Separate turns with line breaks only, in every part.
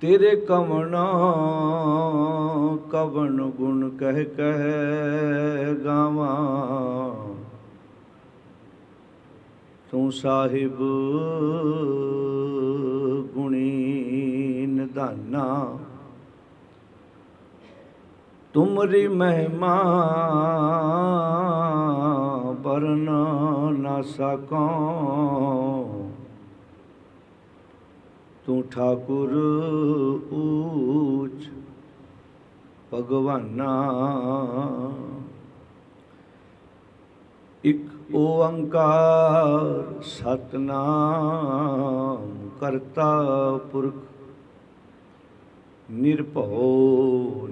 तेरे कवण कवन गुण कह कह गावा, तू साहिब गुणी निधाना। तुमरी महिमा बरन न सको, तू ठाकुर ऊच भगवाना। एक ओंकार सतनाम करता पुरख, निरभौ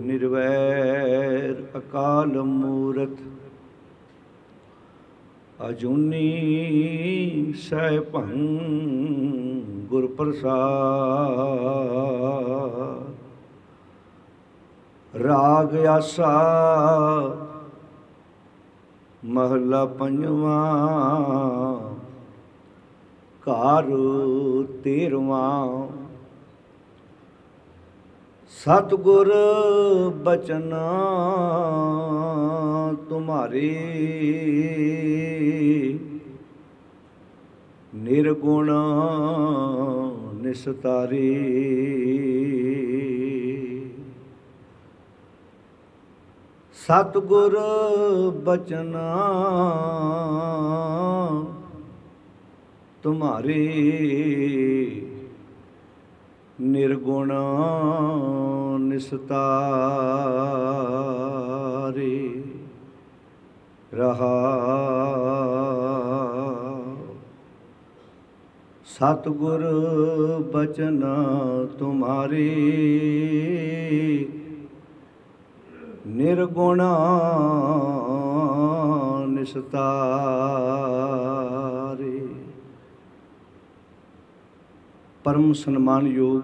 निर्वैर अकाल मूरत। अजूनी सैभं गुर प्रसाद। राग आसा महला पंजवा, घर तेरवा। सतगुर बचन तुम्हारे, निर्गुण निस्तारे। सतगुर बचन तुम्हारे, निर्गुण निस्तारे। रहा सतगुर बचन तुम्हारे, निर्गुण निस्तारे। परम सन्मान योग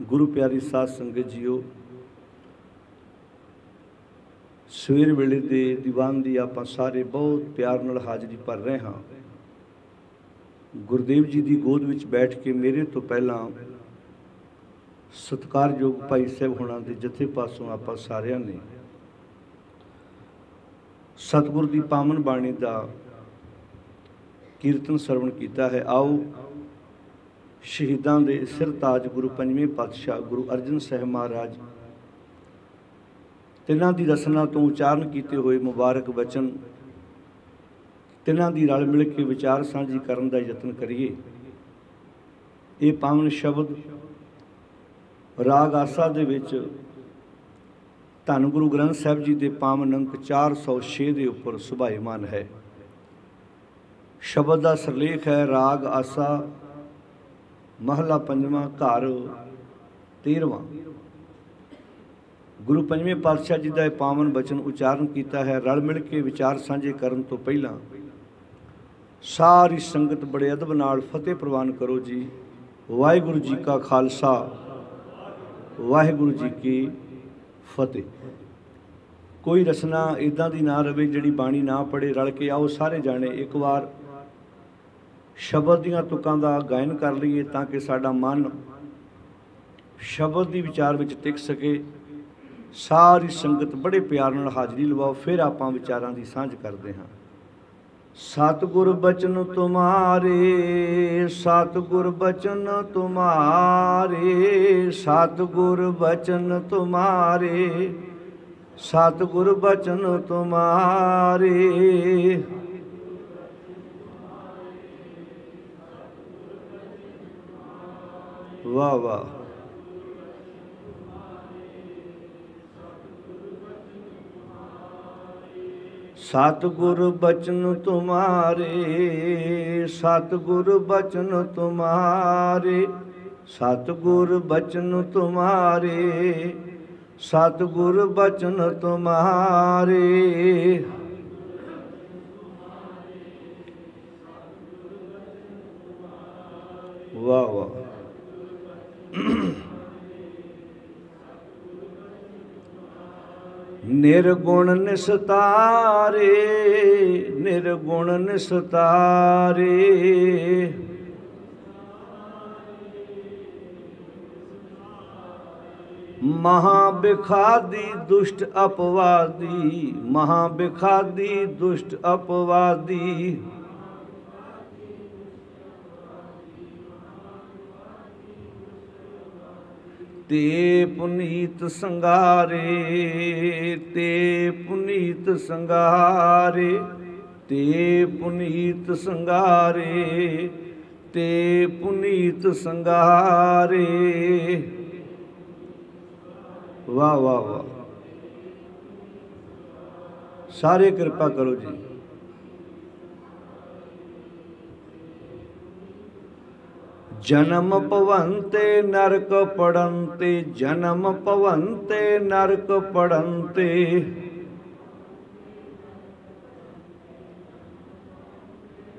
गुरु प्यारी साध संगत जीओ, सवेर वेले दे दीवान दी आपां सारे बहुत प्यार नाल हाज़री भर रहे हाँ। गुरदेव जी की गोद विच बैठ के मेरे तो पहला सत्कारयोग भाई साहब होना के जथे पासों आप सारिया ने सतगुर की पावन बाणी का कीर्तन सरवण किया है। आओ शहीदां दे सिर ताज गुरु पंजवें पातशाह गुरु अर्जन साहब महाराज तिन्हां दी रसना तो उचारण किए हुए मुबारक वचन तिन्हां दी रल मिल के विचार साझी करन दा यतन करिए। ये पावन शब्द राग आसा दे विच धन गुरु ग्रंथ साहब जी के पावन अंक 406 के उपर सुभाईमान है। शब्द का सरलेख है राग आसा महला पंजवा घर 13वां। गुरु पंजवें पातशाह जी का पावन वचन उचारण किया है। रल मिल के विचार साझे करन तो पहला सारी संगत बड़े अदब नाल फतेह प्रवान करो जी। वाहिगुरु जी का खालसा वाहिगुरु जी की फतेह। कोई रसना इदां दी ना रवे जिहड़ी बाणी ना पढ़े। रल के आओ सारे जाने एक बार शब्द दीआं तुकां दा गायन कर लईए ताकि साडा मन शब्द दी विचार विच टिक सके। सारी संगत बड़े प्यार नाल हाज़री लवाओ, फिर आपां विचारां दी सांझ करदे हां। सतगुर बचन तुम्हारे, सतगुर बचन तुम्हारे, सतगुर बचन तुम्हारे, सतगुर बचन तुम्हारे। वाह वाह। सतगुर बचन तुम्हारे, सतगुर बचन तुम्हारे, सतगुर बचन तुम्हारे, सतगुर बचन तुम्हारे। वाह वाह। निर्गुण निस्तारे, निर्गुण निस्तारे। महाबिखादी दुष्ट अपवादी, महाबिखादी दुष्ट अपवादी, ते पुनीत संगारे, ते पुनीत संगारे, ते पुनीत संगारे, ते पुनीत संगारे। वाह वाह वाह, सारे कृपा करो जी। जन्म पवंते नरक पड़ंते, जन्म पवंते नरक पड़ंते,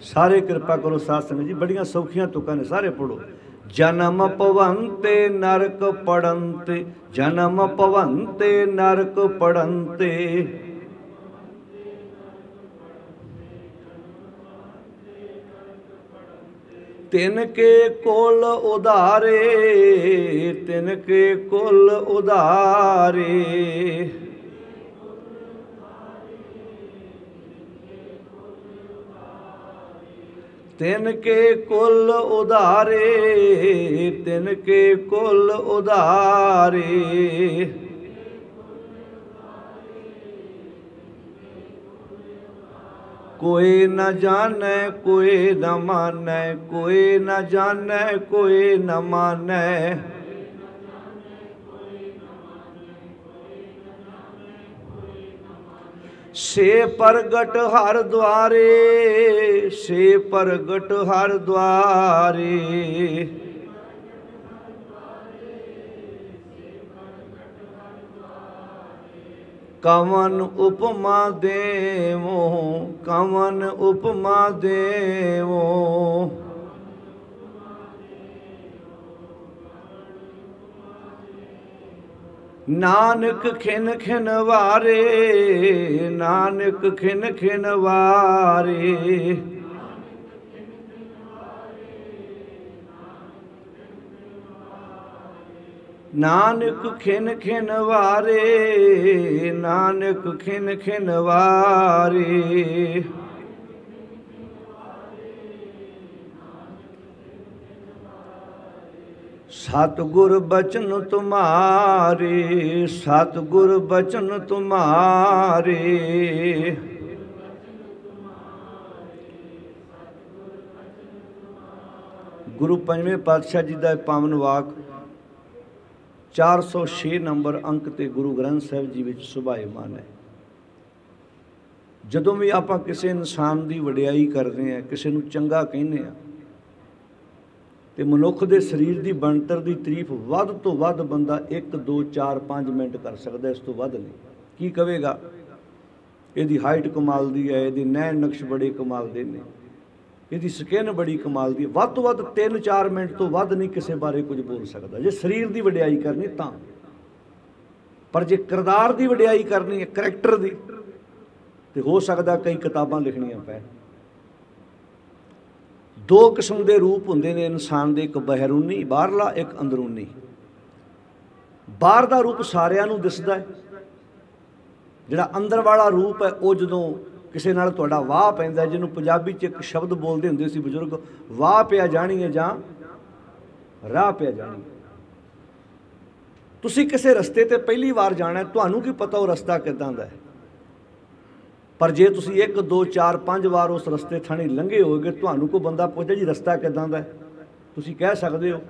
सारे कृपा करो साध संगत जी, बड़ियां सौखियां तुकां ने, सारे पढ़ो। जन्म पवंते नरक पड़ंते, जन्म पवंते नरक पड़ंते, तिनके कुल उधारे, तिनके कुल उधारे, तिनके कुल उधारे, तिनके कुल उधारे, कोई न जाने कोई न माने, कोई न जाने कोई न माने, से प्रगट हर द्वारे, से प्रगट हर द्वारे, कवन उपमा देवो, कवन उपमा देवो, नानक खिन खिन वारे, नानक खिन खिन वारे, नानक खिन खिन वारे, नानक खिन खिन वारे, सतगुर बचन तुम्हारे, सतगुर बचन तुम्हारे, गुरु पंजवें पातशाह जी का पावन वाक 406 नंबर अंक ते गुरु ग्रंथ साहिब जी विच सुभायमान है। जदों भी आपां किसी इंसान की वडियाई करते हैं, किसी नूं चंगा कहने हैं, तो मनुख के शरीर की बनतर की तारीफ वध तो वध बंदा 1 2 4 5 मिनट कर सकता, इस तो वध नहीं। की कहेगा यदी हाइट कमाल दी है, यदी नैन नक्श बड़े कमाल दे ने, यदी स्किन बड़ी कमाल दी, वध तो वध 3 4 मिनट तो वध नहीं किसी बारे कुछ बोल सकता जे शरीर की वडियाई करनी तां। पर जे किरदार की वडियाई करनी है, करैक्टर की, तो हो सकता कई किताबां लिखनियां पैण। 2 किस्म के रूप होंदे ने इंसान दे, एक बहरूनी बाहरला, एक अंदरूनी। बाहर का रूप सारिਆਂ ਨੂੰ दिसदा है, जिहड़ा अंदर वाला रूप है वो जदों किसी नाल तुहाडा वाह पैंदा, जिन्हों पंजाबी च एक शब्द बोलते हुंदे सी बजुर्ग, वाह पिया जानी है जां राह पिया जानी है। तुसीं किसी रस्ते ते पहली बार जाना है, तुहानूं की पता वो रस्ता किदां दा है, पर जे तुसीं 1 2 4 5 बार उस रस्ते थाणी लंघे होगे, तुहानूं कोई बंदा पुछे जी रस्ता किदां दा है, तुसीं कह सकदे हो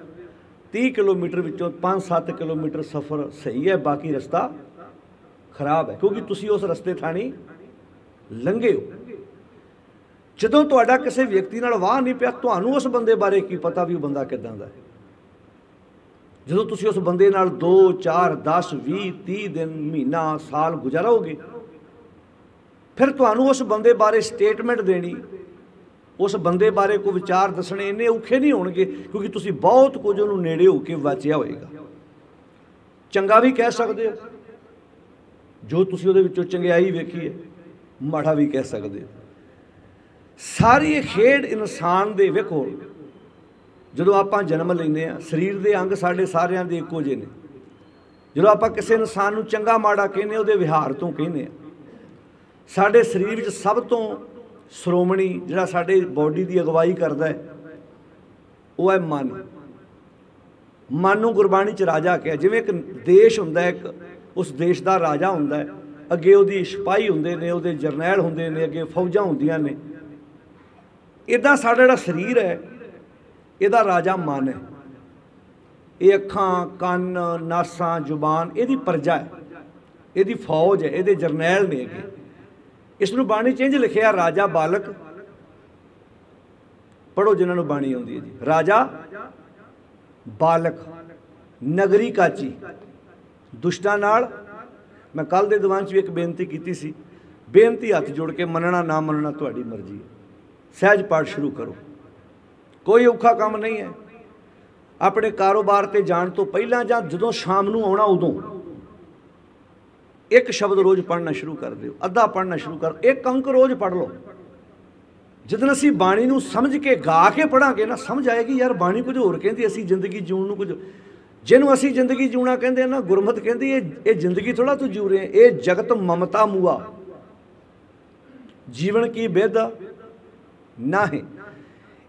30 किलोमीटर विचों 5 7 किलोमीटर सफ़र सही है, बाकी रस्ता खराब है, क्योंकि तुसीं उस रस्ते थाणी लंघे हो। जदों तुहाडा किसी व्यक्ति नाल वाह नहीं पिया, तुहानूं उस बंदे बारे की पता भी वो बंदा किदां दा है। जदों तुसीं उस बंदे नाल 2 4 10 20 30 दिन महीना साल गुजारोगे, फिर तुहानूं उस बंदे बारे स्टेटमेंट देनी, उस बंदे बारे कोई विचार दसने इन्ने औखे नहीं होणगे, क्योंकि तुसीं बहुत कुछ उहनूं नेड़े हो के वाचिया होएगा। चंगा भी कह सकते हो जो तुसीं उहदे विचों चंगियाई वेखी है, माड़ा भी कह सकते हो। सारी खेड इंसान दे वेखो, जदों आपां जन्म लैंदे आ, शरीर के अंग साडे सारिਆਂ ਦੇ ਇੱਕੋ ਜਿਹੇ ਨੇ, ਜਦੋਂ ਆਪਾਂ ਕਿਸੇ ਇਨਸਾਨ ਨੂੰ ਚੰਗਾ ਮਾੜਾ ਕਹਿੰਦੇ ਉਹਦੇ ਵਿਹਾਰ ਤੋਂ ਕਹਿੰਦੇ ਆ। ਸਾਡੇ ਸਰੀਰ ਵਿੱਚ ਸਭ ਤੋਂ ਸ਼੍ਰੋਮਣੀ ਜਿਹੜਾ ਸਾਡੇ ਬੋਡੀ ਦੀ ਅਗਵਾਈ ਕਰਦਾ ਹੈ ਉਹ ਹੈ ਮਨ। ਮਨ ਨੂੰ ਗੁਰਬਾਣੀ 'ਚ ਰਾਜਾ ਕਿਹਾ। ਜਿਵੇਂ ਇੱਕ ਦੇਸ਼ ਹੁੰਦਾ, ਇੱਕ ਉਸ ਦੇਸ਼ ਦਾ ਰਾਜਾ ਹੁੰਦਾ ਹੈ, ਅੱਗੇ ਉਹਦੀ ਸਿਪਾਹੀ ਹੁੰਦੇ ਨੇ, ਉਹਦੇ ਜਰਨੈਲ ਹੁੰਦੇ ਨੇ, ਅੱਗੇ ਫੌਜਾਂ ਹੁੰਦੀਆਂ ਨੇ। ਇੱਦਾਂ ਸਾਡਾ ਜਿਹੜਾ ਸਰੀਰ ਹੈ ਇਹਦਾ ਰਾਜਾ ਮਨ ਹੈ। ਇਹ ਅੱਖਾਂ, ਕੰਨ, ਨਾਸਾਂ, ਜ਼ੁਬਾਨ ਇਹਦੀ ਪ੍ਰਜਾ ਹੈ, ਇਹਦੀ ਫੌਜ ਹੈ, ਇਹਦੇ ਜਰਨੈਲ ਨੇ ਅੱਗੇ। ਇਸ ਨੂੰ ਬਾਣੀ 'ਚ ਇੰਝ ਲਿਖਿਆ, ਰਾਜਾ ਬਾਲਕ। ਪੜ੍ਹੋ ਜਿਨ੍ਹਾਂ ਨੂੰ ਬਾਣੀ ਆਉਂਦੀ ਹੈ ਜੀ। ਰਾਜਾ ਬਾਲਕ ਨਗਰੀ ਕਾਚੀ, ਦੁਸ਼ਟਾਂ ਨਾਲ। ਮੈਂ ਕੱਲ੍ਹ ਦੇ ਦੀਵਾਨ 'ਚ ਵੀ ਇੱਕ ਬੇਨਤੀ ਕੀਤੀ ਸੀ, ਬੇਨਤੀ ਹੱਥ ਜੋੜ ਕੇ, ਮੰਨਣਾ ਨਾ ਮੰਨਣਾ ਤੁਹਾਡੀ ਮਰਜ਼ੀ ਹੈ। ਸਹਿਜ ਪਾਠ ਸ਼ੁਰੂ ਕਰੋ, ਕੋਈ ਔਖਾ ਕੰਮ ਨਹੀਂ ਹੈ। ਆਪਣੇ ਕਾਰੋਬਾਰ 'ਤੇ ਜਾਣ ਤੋਂ ਪਹਿਲਾਂ ਜਾਂ ਜਦੋਂ ਸ਼ਾਮ ਨੂੰ ਆਉਣਾ ਉਦੋਂ ਇੱਕ ਸ਼ਬਦ ਰੋਜ਼ ਪੜ੍ਹਨਾ ਸ਼ੁਰੂ ਕਰ ਦਿਓ, ਅੱਧਾ ਪੜ੍ਹਨਾ ਸ਼ੁਰੂ ਕਰ, ਇੱਕ ਅੰਕ ਰੋਜ਼ ਪੜ੍ਹ ਲਓ। ਜਦੋਂ ਅਸੀਂ ਬਾਣੀ ਨੂੰ ਸਮਝ ਕੇ ਗਾ ਕੇ ਪੜ੍ਹਾਂਗੇ ਨਾ, ਸਮਝ ਆਏਗੀ ਯਾਰ ਬਾਣੀ ਕੁਝ ਹੋਰ ਕਹਿੰਦੀ, ਅਸੀਂ ਜ਼ਿੰਦਗੀ ਜਿਉਣ ਨੂੰ ਕੁਝ, ਜਿਹਨੂੰ ਅਸੀਂ ਜ਼ਿੰਦਗੀ ਜਿਉਣਾ ਕਹਿੰਦੇ ਨਾ, ਗੁਰਮਤਿ ਕਹਿੰਦੀ ਇਹ ਜ਼ਿੰਦਗੀ ਥੋੜ੍ਹਾ ਤੂੰ ਜਿਉ ਰਿਹਾ, ਇਹ ਜਗਤ ਮਮਤਾ ਮੂਆ, ਜੀਵਨ ਕੀ ਬਿਧ ਨਾ ਹੈ।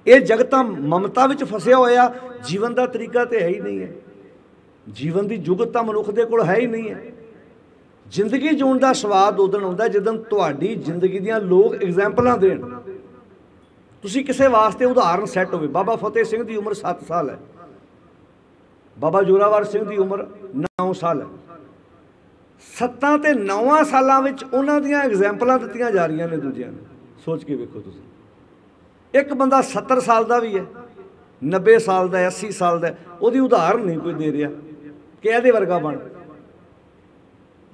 ਇਹ ਜਗਤਾਂ ਮਮਤਾ ਵਿੱਚ ਫਸਿਆ ਹੋਇਆ, ਜੀਵਨ ਦਾ ਤਰੀਕਾ ਤੇ ਹੈ ਹੀ ਨਹੀਂ ਹੈ। ਜੀਵਨ ਦੀ ਜੁਗਤ ਤਾਂ ਮਨੁੱਖ ਦੇ ਕੋਲ ਹੈ ਹੀ ਨਹੀਂ ਹੈ। ਜ਼ਿੰਦਗੀ ਜਿਉਣ ਦਾ ਸਵਾਦ ਉਦੋਂ ਆਉਂਦਾ ਜਦੋਂ ਤੁਹਾਡੀ ਜ਼ਿੰਦਗੀ ਦੀਆਂ ਲੋਕ ਐਗਜ਼ਾਮਪਲਾਂ ਦੇਣ। ਤੁਸੀਂ ਕਿਸੇ ਵਾਸਤੇ ਉਦਾਹਰਨ ਸੈੱਟ ਹੋਵੇ। ਬਾਬਾ ਫਤਿਹ ਸਿੰਘ ਦੀ ਉਮਰ 7 ਸਾਲ ਹੈ, ਬਾਬਾ ਜੋਰਾਵਰ ਸਿੰਘ ਦੀ ਉਮਰ 9 ਸਾਲ ਹੈ। 7 ਤੇ 9 ਸਾਲਾਂ ਵਿੱਚ ਉਹਨਾਂ ਦੀਆਂ ਐਗਜ਼ਾਮਪਲਾਂ ਦਿੱਤੀਆਂ ਜਾ ਰਹੀਆਂ ਨੇ ਦੂਜਿਆਂ ਨੂੰ। ਸੋਚ ਕੇ ਵੇਖੋ ਤੁਸੀਂ, ਇੱਕ ਬੰਦਾ 70 ਸਾਲ ਦਾ ਵੀ ਹੈ, 90 ਸਾਲ ਦਾ, 80 ਸਾਲ ਦਾ, ਉਹਦੀ ਉਦਾਹਰਨ ਨਹੀਂ ਕੋਈ ਦੇ ਰਿਹਾ ਕਿ ਇਹਦੇ ਵਰਗਾ ਬਣ।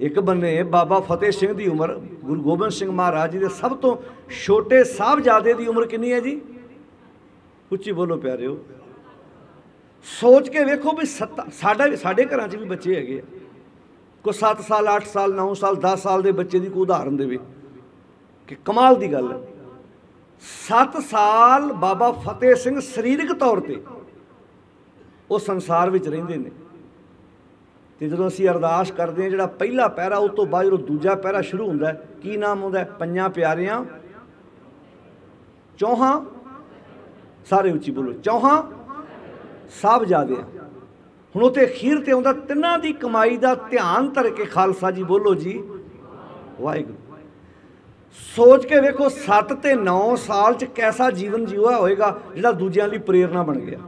ਇੱਕ ਬੰਨੇ ਬਾਬਾ ਫਤਿਹ ਸਿੰਘ ਦੀ ਉਮਰ, ਗੁਰੂ ਗੋਬਿੰਦ ਸਿੰਘ ਮਹਾਰਾਜ ਜੀ ਦੇ ਸਭ ਤੋਂ ਛੋਟੇ ਸਾਹਿਬਜ਼ਾਦੇ ਦੀ ਉਮਰ ਕਿੰਨੀ ਹੈ ਜੀ? ਉੱਚੀ ਬੋਲੋ ਪਿਆਰਿਓ। ਸੋਚ ਕੇ ਵੇਖੋ ਵੀ ਸਾਡੇ ਘਰਾਂ 'ਚ ਵੀ ਬੱਚੇ ਹੈਗੇ ਆ, ਕੋਈ 7 ਸਾਲ, 8 ਸਾਲ, 9 ਸਾਲ, 10 ਸਾਲ ਦੇ ਬੱਚੇ ਦੀ ਕੋਈ ਉਦਾਹਰਨ ਦੇਵੇ ਕਿ ਕਮਾਲ ਦੀ ਗੱਲ ਹੈ। 7 ਸਾਲ ਬਾਬਾ ਫਤਿਹ ਸਿੰਘ ਸਰੀਰਕ ਤੌਰ ਤੇ ਉਹ ਸੰਸਾਰ ਵਿੱਚ ਰਹਿੰਦੇ ਨੇ। ਤੇ ਜਦੋਂ ਅਸੀਂ ਅਰਦਾਸ ਕਰਦੇ ਹਾਂ, ਜਿਹੜਾ ਪਹਿਲਾ ਪਹਿਰਾ, ਉਸ ਤੋਂ ਬਾਅਦ ਜਦੋਂ ਦੂਜਾ ਪਹਿਰਾ ਸ਼ੁਰੂ ਹੁੰਦਾ, ਕੀ ਨਾਮ ਆਉਂਦਾ? ਪੰਜਾਂ ਪਿਆਰਿਆਂ ਚੌਹਾਂ, ਸਾਰੇ ਉੱਚੀ ਬੋਲੋ, ਚੌਹਾਂ ਸਾਹਿਬਜ਼ਾਦਿਆਂ। ਹੁਣ ਉੱਥੇ ਅਖੀਰ ਤੇ ਆਉਂਦਾ, ਤਿੰਨਾਂ ਦੀ ਕਮਾਈ ਦਾ ਧਿਆਨ ਧਰ ਕੇ ਖਾਲਸਾ ਜੀ ਬੋਲੋ ਜੀ ਵਾਹਿਗੁਰੂ। ਸੋਚ ਕੇ ਵੇਖੋ 7 ਤੇ 9 ਸਾਲ 'ਚ ਕੈਸਾ ਜੀਵਨ ਜੀਵਾ ਹੋਏਗਾ ਜਿਹੜਾ ਦੂਜਿਆਂ ਲਈ ਪ੍ਰੇਰਨਾ ਬਣ ਗਿਆ।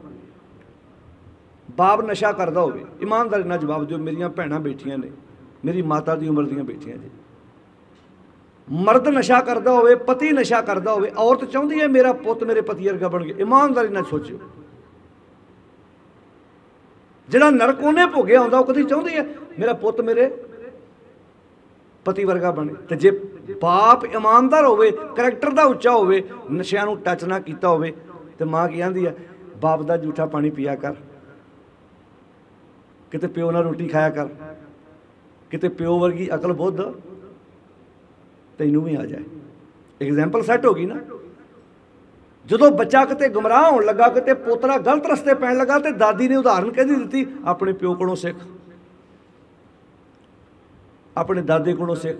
ਬਾਪ ਨਸ਼ਾ ਕਰਦਾ ਹੋਵੇ, ਇਮਾਨਦਾਰੀ ਨਾਲ ਜਵਾਬ ਦਿਓ। ਮੇਰੀਆਂ ਭੈਣਾਂ ਬੈਠੀਆਂ ਨੇ, ਮੇਰੀ ਮਾਤਾ ਦੀ ਉਮਰ ਦੀਆਂ ਬੈਠੀਆਂ ਜੀ। ਮਰਦ ਨਸ਼ਾ ਕਰਦਾ ਹੋਵੇ, ਪਤੀ ਨਸ਼ਾ ਕਰਦਾ ਹੋਵੇ, ਔਰਤ ਚਾਹੁੰਦੀ ਹੈ ਮੇਰਾ ਪੁੱਤ ਮੇਰੇ ਪਤੀ ਵਰਗਾ ਬਣ ਗਿਆ। ਇਮਾਨਦਾਰੀ ਨਾਲ ਸੋਚਿਓ, ਜਿਹੜਾ ਨਰਕ ਉਹਨੇ ਭੋਗਿਆ ਹੁੰਦਾ, ਉਹ ਕਦੀ ਚਾਹੁੰਦੀ ਹੈ ਮੇਰਾ ਪੁੱਤ ਮੇਰੇ ਪਤੀ ਵਰਗਾ ਬਣੇ। ਤੇ ਜੇ ਬਾਪ ਇਮਾਨਦਾਰ ਹੋਵੇ, ਕਰੈਕਟਰ ਦਾ ਉੱਚਾ ਹੋਵੇ, ਨਸ਼ਿਆਂ ਨੂੰ ਟੱਚ ਨਾ ਕੀਤਾ ਹੋਵੇ, ਤੇ ਮਾਂ ਕੀ ਕਹਿੰਦੀ ਹੈ? ਬਾਪ ਦਾ ਜੂਠਾ ਪਾਣੀ ਪੀਆ ਕਰ, ਕਿਤੇ ਪਿਓ ਨਾਲ ਰੋਟੀ ਖਾਇਆ ਕਰ, ਕਿਤੇ ਪਿਓ ਵਰਗੀ ਅਕਲ ਬੁੱਧ ਤੈਨੂੰ ਵੀ ਆ ਜਾਏ। ਐਗਜ਼ਾਮਪਲ ਸੈੱਟ ਹੋ ਗਈ ਨਾ। ਜਦੋਂ ਬੱਚਾ ਕਿਤੇ ਗੁੰਮਰਾਹ ਹੋਣ ਲੱਗਾ, ਕਿਤੇ ਪੋਤਰਾ ਗਲਤ ਰਸਤੇ ਪੈਣ ਲੱਗਾ, ਤੇ ਦਾਦੀ ਨੇ ਉਦਾਹਰਨ ਕਹਿੰਦੀ ਦਿੱਤੀ, ਆਪਣੇ ਪਿਓ ਕੋਲੋਂ ਸਿੱਖ, ਆਪਣੇ ਦਾਦੇ ਕੋਲੋਂ ਸਿੱਖ।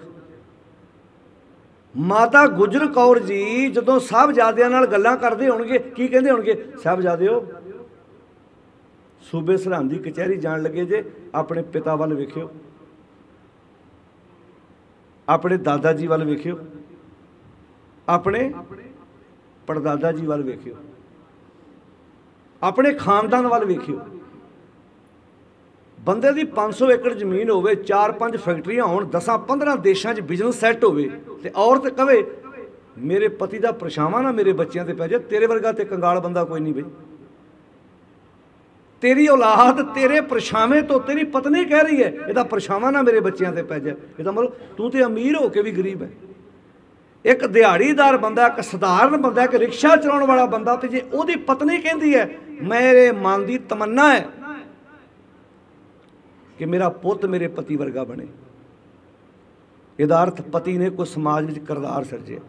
ਮਾਤਾ ਗੁਜਰ ਕੌਰ ਜੀ ਜਦੋਂ ਸਾਹਿਬਜ਼ਾਦਿਆਂ ਨਾਲ ਗੱਲਾਂ ਕਰਦੇ ਹੋਣਗੇ, ਕੀ ਕਹਿੰਦੇ ਹੋਣਗੇ? ਸਾਹਿਬਜ਼ਾਦਿਓ, ਸੂਬੇ ਸਰਹੰਦ ਦੀ ਕਚਹਿਰੀ ਜਾਣ ਲੱਗੇ ਜੇ, ਆਪਣੇ ਪਿਤਾ ਵੱਲ ਵੇਖਿਓ, ਆਪਣੇ ਦਾਦਾ ਜੀ ਵੱਲ ਵੇਖਿਓ, ਆਪਣੇ ਪੜਦਾਦਾ ਜੀ ਵੱਲ ਵੇਖਿਓ, ਆਪਣੇ ਖਾਨਦਾਨ ਵੱਲ ਵੇਖਿਓ। ਬੰਦੇ ਦੀ 500 ਏਕੜ ਜ਼ਮੀਨ ਹੋਵੇ, 4-5 ਫੈਕਟਰੀਆਂ ਹੋਣ, 10-15 ਦੇਸ਼ਾਂ 'ਚ ਬਿਜ਼ਨਸ ਸੈੱਟ ਹੋਵੇ, ਤੇ ਔਰਤ ਕਵੇ ਮੇਰੇ ਪਤੀ ਦਾ ਪਰਛਾਵਾਂ ਨਾ ਮੇਰੇ ਬੱਚਿਆਂ ਤੇ ਪੈ ਜਾ। ਤੇਰੇ ਵਰਗਾ ਤੇ ਕੰਗਾਲ ਬੰਦਾ ਕੋਈ ਨਹੀਂ ਬਈ। ਤੇਰੀ ਔਲਾਦ ਤੇਰੇ ਪਰਛਾਵੇਂ ਤੋਂ, ਤੇਰੀ ਪਤਨੀ ਕਹਿ ਰਹੀ ਹੈ ਇਹਦਾ ਪਰਛਾਵਾਂ ਨਾ ਮੇਰੇ ਬੱਚਿਆਂ ਤੇ ਪੈ ਜਾ। ਇਹਦਾ ਮਤਲਬ ਤੂੰ ਤੇ ਅਮੀਰ ਹੋ ਕੇ ਵੀ ਗਰੀਬ ਹੈ। ਇੱਕ ਦਿਹਾੜੀਦਾਰ ਬੰਦਾ, ਇੱਕ ਸਧਾਰਨ ਬੰਦਾ, ਇੱਕ ਰਿਕਸ਼ਾ ਚਲਾਉਣ ਵਾਲਾ ਬੰਦਾ, ਤੇ ਜੇ ਉਹਦੀ ਪਤਨੀ ਕਹਿੰਦੀ ਹੈ ਮੇਰੇ ਮਨ ਦੀ ਤਮੰਨਾ ਹੈ ਕਿ ਮੇਰਾ ਪੁੱਤ ਮੇਰੇ ਪਤੀ ਵਰਗਾ ਬਣੇ, ਇਹਦਾ ਅਰਥ ਪਤੀ ਨੇ ਕੋਈ ਸਮਾਜ ਵਿੱਚ ਕਿਰਦਾਰ ਸਿਰਜਿਆ,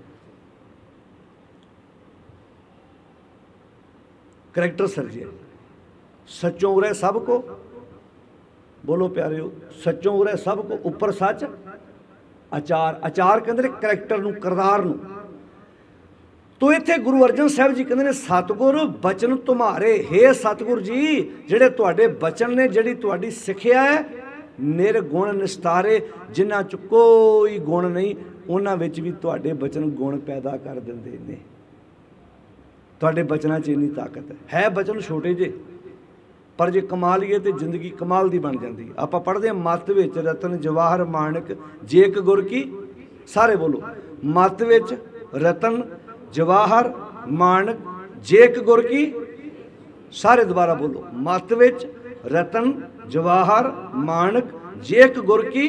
ਕਰੈਕਟਰ ਸਿਰਜਿਆ। सचों रहे सब को बोलो प्यारिओ, सच्चों उरै सब को उपर सच आचार। आचार कहते हैं करैक्टर नूं, किरदार नूं। तो इत्थे गुरु अर्जन साहब जी कहते हैं सतगुर बचन तुम्हारे, हे सतगुर जी जिहड़े तुहाडे बचन ने, जिहड़ी तुहाडी सिੱਖਿਆ है, निर्गुण निस्तारे, जिन्हां च कोई गुण नहीं, उन्हां विच भी तुहाडे बचन गुण पैदा कर दिंदे ने। तुहाडे बचनां च इन्नी ताकत है बचन छोटे जे, पर जे कमा लीए तो जिंदगी कमाल दी बन जाती है। आपां पढ़दे हां मत विच रतन जवाहर माणक जेक गुर की, सारे बोलो, मत विच रतन जवाहर माणक जेक गुर की, सारे दोबारा बोलो, मत विच रतन जवाहर माणक जेक गुर की।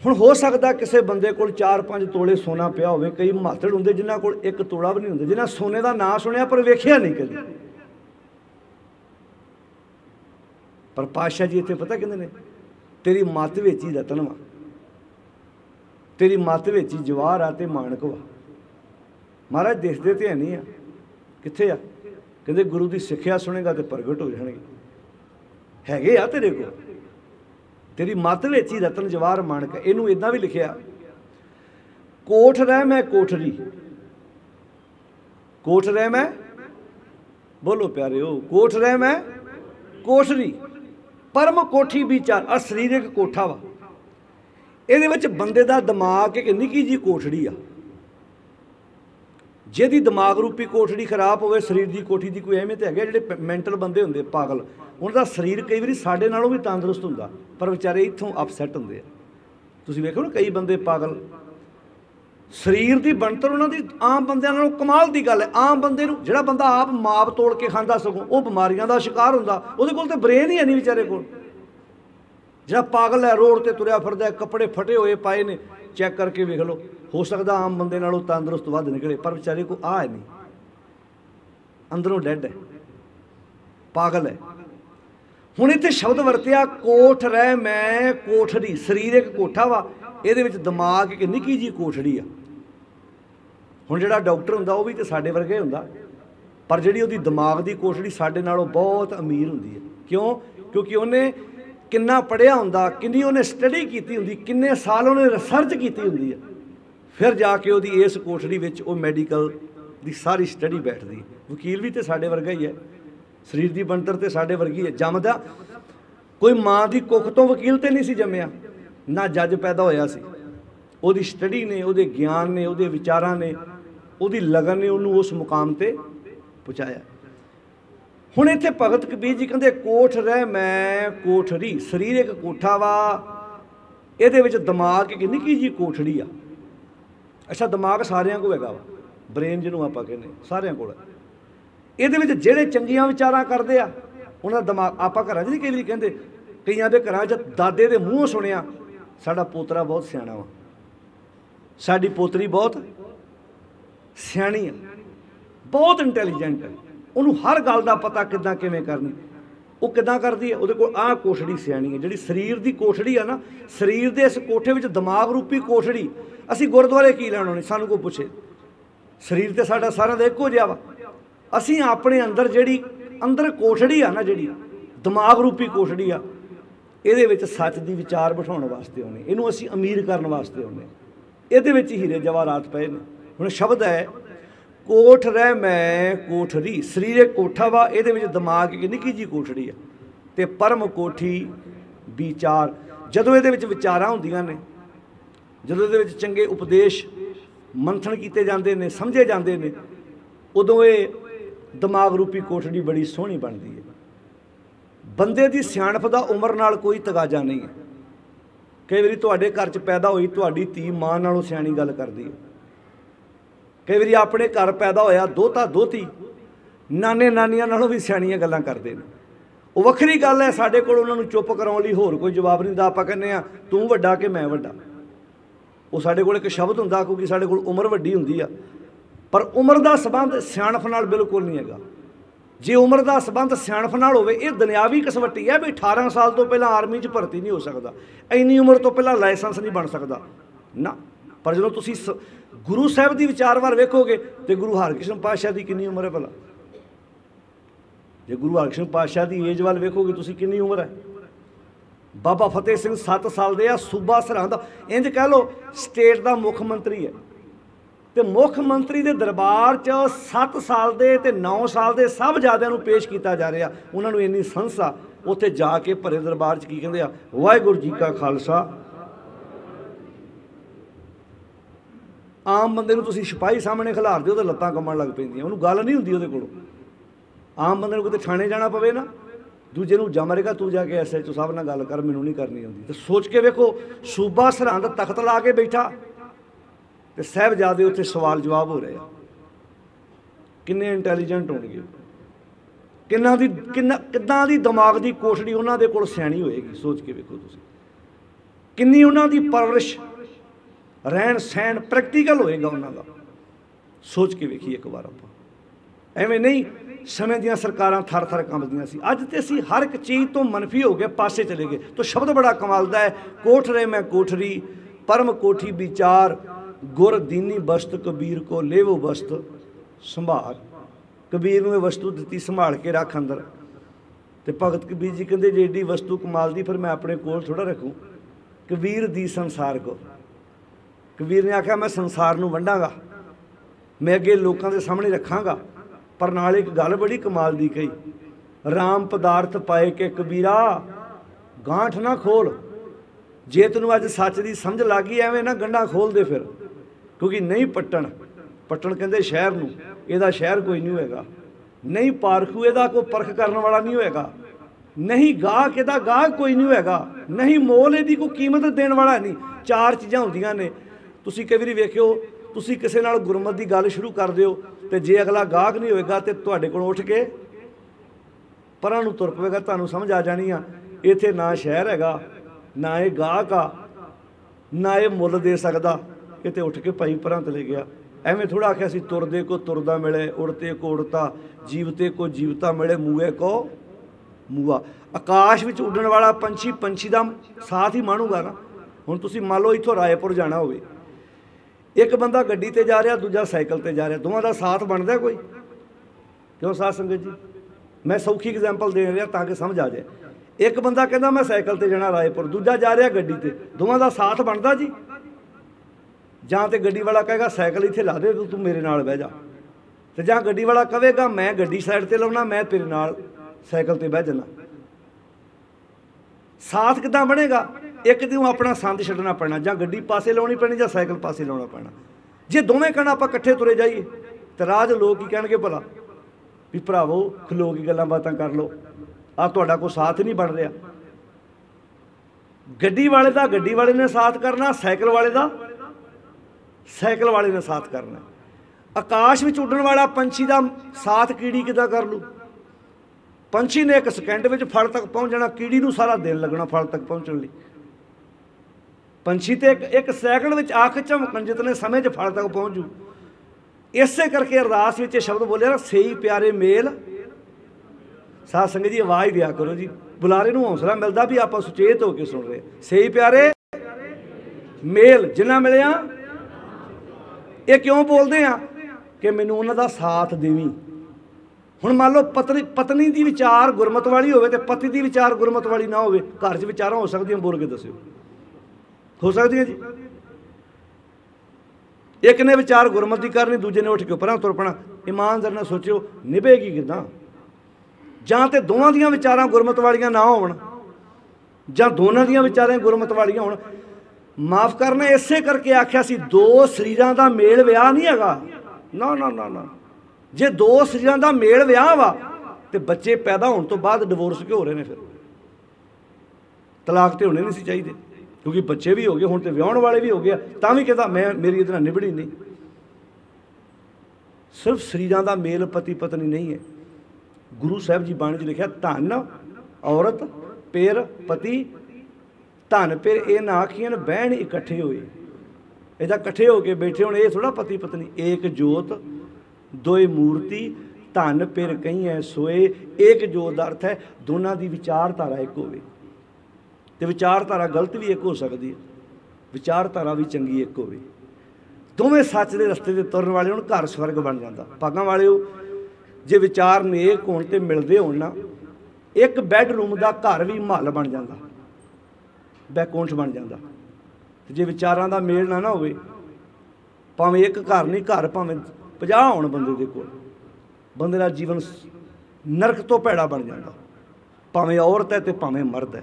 हुण हो सकदा किसी बंदे कोल 4-5 तोले सोना पिया होवे, कई मातड़ हुंदे जिन्हां कोल 1 तोड़ा भी नहीं हुंदा, जिन्हां सोने दा नां सुनिया पर वेखिया नहीं कदी। पर पातशाह जी इत्थे पता कहंदे ने, तेरी मत विच ही रतन वा, तेरी मत विच ही जवाहर आ ते माणक वा। महाराज दिखदे ते है नहीं आ, कित्थे आ? कहंदे गुरु दी सिੱਖਿਆ सुनेगा तो प्रगट हो जाणगे, हैगे आ तेरे कोल, तेरी मत विच ही रतन जवाहर माणक। इनू इदां भी लिखिया, कोठ रह मैं कोठरी, कोठ रह मैं, बोलो प्यारिओ, कोठ रह मैं कोठरी, परम कोठी विचार। आ सरीरक कोठा वा, इहदे विच बंदे दा दिमाग एक निक्की जी कोठड़ी आ। जिहदी दिमाग रूपी कोठड़ी खराब होवे, शरीर की कोठी की कोई अहमियत है? जिहड़े मैंटल बंदे हुंदे पागल, उनका शरीर कई बार साडे नालों भी तंदुरुस्त हुंदा, पर विचारे इत्थों अपसैट हुंदे आ। तुसीं वेखो ना कई बंदे पागल, शरीर की बनतर उन्होंने आम बंदियां नालों कमाल की गल है। आम बंदे नूं, जिहड़ा बंदा आप माप तोड़ के खांदा, सगों वो बीमारियां का शिकार हुंदा, उहदे कोल ते ब्रेन ही है नहीं विचारे कोल। जिहड़ा पागल है रोड ते तुरिया फिरदा है, कपड़े फटे हुए पाए ने, चैक करके वेख लो, हो सकता आम बंदे नालों तंदुरुस्त वध निकले, पर विचारे को आ है नहीं, अंदरों डैड है, पागल है। हुण इत्थे शब्द वरतिया कोठ रह मैं कोठड़ी, सरीरक कोठा वा, इहदे विच दिमाग एक निक्की जी कोठड़ी आ। हुण जिहड़ा डॉक्टर हुंदा वो भी तो साडे वर्गा ही हुंदा, पर जिहड़ी उहदी दिमाग की कोठड़ी साडे नालों बहुत अमीर हुंदी है। क्यों? क्योंकि उन्हें किन्ना पढ़िया हुंदा, किन्नी उन्हें स्टडी कीती हुंदी, किन्ने साल उन्हें रिसर्च कीती हुंदी है, फिर जाके उहदी इस कोठड़ी विच वो मैडिकल की सारी स्टडी बैठदी है। वकील भी तो साडे वर्गा ही है, शरीर की बनतर तो साडे वर्गी है। जमदा कोई माँ की कुख तो वकील तो नहीं सी जम्मिया, ना जज पैदा होया सी, उहदी स्टडी ने, उहदे ज्ञान ने, उहदे विचारां ने, उहदी लगन ने उहनूं उस मुकाम ते पहुँचाया। हुण इत्थे भगत कबीर जी कहंदे कोठ रह मैं कोठरी, शरीर एक कोठा वा, इहदे विच दिमाग एक निक्की जी कोठड़ी आ। अच्छा दिमाग सारियां कोल हैगा वा, ब्रेन जिहनूं आपां कहने सारियां कोल है। इहदे विच जिहड़े चंगियां विचारां करदे आ उन्हां दा दिमाग, आपां घरां 'च नहीं कई वारी कहंदे, कईयां दे घरां 'च दादे दे मूँहों सुणिया साडा पोतरा बहुत सियाणा वा, साडी पोतरी बहुत सियाणी है, बहुत इंटैलीजेंट है, उन्होंने हर गल का पता किदां किवें करनी, वो किदां करदी है, उहदे कोल आह कोठड़ी सियाणी है। जिहड़ी शरीर की कोठड़ी है ना, शरीर के इस कोठे विच दिमाग रूपी कोठड़ी, असीं गुरुद्वारे की लैण आउणे, सानूं कोई पुछे, शरीर तो साडा सारा दा इक्को जिहा वा, असीं अपने अंदर जिहड़ी अंदर कोठड़ी आ ना, जिहड़ी दिमाग रूपी कोठड़ी आ, इहदे विच सच दी विचार बिठाउण वास्ते आउने, इहनूं असीं अमीर करन वास्ते आउने, इहदे विच हीरे जवाहरात पए ने। हुण शब्द है कोठ रह मैं कोठरी, शरीरक कोठा वा, इहदे विच दिमाग एक निक्की जी कोठड़ी आ, ते परम कोठी विचार। जदों इहदे विच विचारां हुंदियां ने, जदों इहदे विच चंगे उपदेश मंथन कीते जांदे ने, समझे जांदे ने, उदों इह दिमाग रूपी कोठड़ी बड़ी सोहनी बनदी है। बंदे दी सियाणप दा उमर नाल कोई तगाजा नहीं है। कई वारी तुहाडे घर च पैदा होई तुहाडी धी मां नालों सियाणी गल करदी है, कई वारी अपने घर पैदा होया दोता दोती नाने नानियां नालों भी सियाणियां गल्लां करदे ने। वो वखरी गल है, साडे कोल उन्हां नूं चुप कराउण लई होर कोई जवाब नहीं दा, आपां कहने आ तूं वड्डा कि मैं वड्डा, वो साडे कोल एक शब्द हुंदा क्योंकि साडे कोल उमर वड्डी हुंदी आ, पर उमर का संबंध सियाणप नाल बिल्कुल नहीं हैगा। जे उमर का संबंध सियाणप नाल होवे, ये दुनियावी कसवट्टी है भी 18 साल तो पहला आर्मी च भर्ती नहीं हो सकता, इन्नी उम्र तो पहला लाइसेंस नहीं बन सकता ना। पर जो तुसीं गुरु साहब की विचार वाल वेखोगे तो गुरु हरकृष्ण पातशाह की कितनी उम्र है भला, जो गुरु हरकृष्ण पातशाह की एज वाल वेखोगे तुसीं कितनी उम्र है, बाबा फतेह सिंह 7 साल दे आ, सूबा सरहंद इंज कह लो स्टेट का मुख मंत्री है, तो मुख मंत्री के दरबार च 7 साल दे ते 9 साल दे सब ज़्यादा पेश किया जा रहा। उन्होंने इन्नी संस्था उत्थे जाके भरे दरबार च की कहते हैं, वाहिगुरू जी का खालसा। आम बंदे नूं तुसीं सिपाही सामने खिलार दो तो लत्तां कंबण लग पैंदियां, उहनूं गल नहीं हुंदी उहदे कोलों। आम बंदे नूं किते थाणे जाना पवे ना, दूजे नूं जमरेगा तू जाके SHO साहब नाल गल कर, मैनूं नहीं करनी आउंदी। तो सोच के वेखो, सूबा सरहंद तख्त ला के बैठा तो साहिबजादे उत्थे सवाल जवाब हो रहे हैं। किन्ने इंटैलीजेंट होणगे, किद्दां दी दिमाग की कोठड़ी उन्हां दे कोल सियाणी होएगी। सोच के वेखो तुसीं, किन्नी उन्हां दी परवरिश, रहन सहन प्रैक्टिकल होएगा उन्हां दा। सोच के वेखिए एक बार आपां, एवें नहीं समय दियां सरकारां थर थर कंबदियां सी। अज ते असीं हर एक चीज़ तो मनफी हो गए, पासे चले गए। तो शब्द बड़ा कमाल दा है, कोठ रहे मैं कोठरी परम कोठी विचार, गुर दीनी बस्त कबीर को लेवो बस्त संभाल। कबीर ने वस्तु दी संभाल के रख अंदर, तो भगत कबीर जी कहते जे एडी वस्तु कमाल दी फिर मैं अपने कोल थोड़ा रखूँ। कबीर दी संसार को, कबीर ने आख्या मैं संसार नूं वंडांगा, मैं अगे लोगों के सामने रखांगा। पर नाल एक गल बड़ी कमाल दी कही, राम पदार्थ पाए के कबीरा गांठ ना खोल। जे तेनू अज सच की समझ लग गई, एवें ना गंढा खोल दे फिर, क्योंकि नहीं पट्टण कहते शहर नूं, इहदा शहर कोई नहीं होएगा। नहीं पारखू, इहदा कोई परख करने वाला नहीं होएगा। नहीं गाहक, इहदा गाहक कोई नहीं होएगा। नहीं मोल, इहदी कोई कीमत देने वाला नहीं। चार चीज़ां हुंदियां ने। तुसीं कई वारी वेखिओ, तुसीं किसे नाल गुरमत की गल शुरू कर दिओ तो जे अगला गाहक नहीं होएगा तो तुहाडे कोल उठ के परां नूं तुर पवेगा। तुहानूं समझ आ जानी आ, इत्थे ना शहर हैगा, ना ये गाहक आ, ना ये मुल दे सकदा, ये तो उठ के भाई परां चले गया। एवें थोड़ा आख्या सी, तुरदे को तुरदा मिले, उड़ते को उड़ता, जीवते को जीवता मिले, मूए को मूआ। आकाश विच उड्डण वाला पंछी पंछी का साथ ही माणूगा ना। हुण तुसीं मान लो इत्थों रायपुर जाना होवे, एक बंदा गड्डी ते जा रहा, दूजा साइकिल ते जा रहा, दोवां दा साथ बनदा कोई? क्यों साथ संगत जी? मैं सौखी एग्जाम्पल दे रहा ताकि समझ आ जाए। एक बंदा कहता मैं साइकिल ते जाना रायपुर, दूजा जा रहा गड्डी ते, दोवां दा साथ बनदा जी? जां ते गड्डी वाला कहेगा साइकिल इत्थे ला दे, तू मेरे नाल बह जा, ते जां गड्डी वाला कहेगा मैं गड्डी साइड ते लाउणा, मैं तेरे नाल साइकिल ते बह जाना। साथ किद्दां बनेगा? एक दिन अपना संद छड्डना पैना, जां गड्डी पासे लाउणी पैनी, जां साइकिल पासे लाउणा पैना। जे दोवें कहना आपां इकट्ठे तुरे जाइए तो राज लोग की कहणगे भला भी भरावो खलो के गल्लां बातां कर लो, आ तुहाडा कोई साथ नहीं बन रहा। गड्डी वाले दा गड्डी वाले ने साथ करना, साइकिल वाले दा साइकिल वाले ने साथ करना। आकाश में उड्डण वाला पंछी का साथ कीड़ी किद्दां कर लू? पंछी ने एक सेकंड में फल तक पहुँच जाना, कीड़ी नूं सारा दिन लगना फल तक पहुँचने लई। पंछी तो एक सैकंड में आख झमकन जितने समय फल तक पहुँच जू। इसे करके अरदास में शब्द बोले ना, सही प्यारे मेल। साध संगत जी आवाज़ दिया करो जी, बुलारे नूं हौसला मिलता भी आप सुचेत होकर सुन रहे। सही प्यारे मेल जिन्ना मिलिया, ये क्यों बोलते हैं कि मैनूं उन्हां दा साथ देवीं। हुण मान लो पत्नी की विचार गुरमत वाली होवे ते पति की विचार गुरमत वाली ना होवे, घर च विचारां हो सकदियां, बोल के दस्सिओ हो सकदियां जी? एक ने विचार गुरमत की करनी, दूजे ने उठ के परां तुर पैणा। ईमानदार नाल सोचिओ निभेगी किदां? जां ते दोवां दियां विचारां गुरमत वालियां ना होण, जां दोनां दियां विचारां गुरमत वालियां होण। माफ़ करना, इसे करके आख्या सी दो शरीरां दा मेल विआह नहीं हैगा। ना ना ना ना, जे दो शरीरां दा मेल विआह वा ते बच्चे पैदा होने तो बाद डिवोर्स क्यों हो रहे हैं? फिर तलाक तो होने नहीं सी चाहिए, क्योंकि बच्चे भी हो गए, हुण तो विआहण वाले भी हो गए, तां भी कहता मैं मेरी इहदे नाल निभड़ी नहीं। सिर्फ शरीरां दा मेल पति पत्नी नहीं है। गुरु साहब जी बाणी च लिखिआ, धन औरत पेर पति, धन पेर ये ना आखियां बहन इकट्ठे होए। इहदा इकट्ठे होके बैठे होण, ये थोड़ा पति पत्नी। एक जोत दोए मूर्ति, धन पेर कही है सोए। एक जोत का अर्थ है दोनों की विचारधारा एक होवे, ते विचारधारा गलत भी एक हो सकती है, विचारधारा भी चंगी एक होवे। दोवें सच के रस्ते से तुरन वाले होण, घर स्वर्ग बन जाता। भागां वाले हो जे विचार नेक होण ते मिलदे होण ना, एक बैडरूम का घर भी महल बन जाता। बैकुंठ बन जाता। जे विचारां दा मेल ना होवे, भावें एक घर नहीं, घर भावें 50 होण बंदे दे कोल, बंदे दा जीवन नरक तो भैड़ा बन जाता, भावें औरत है तो भावें मर्द है।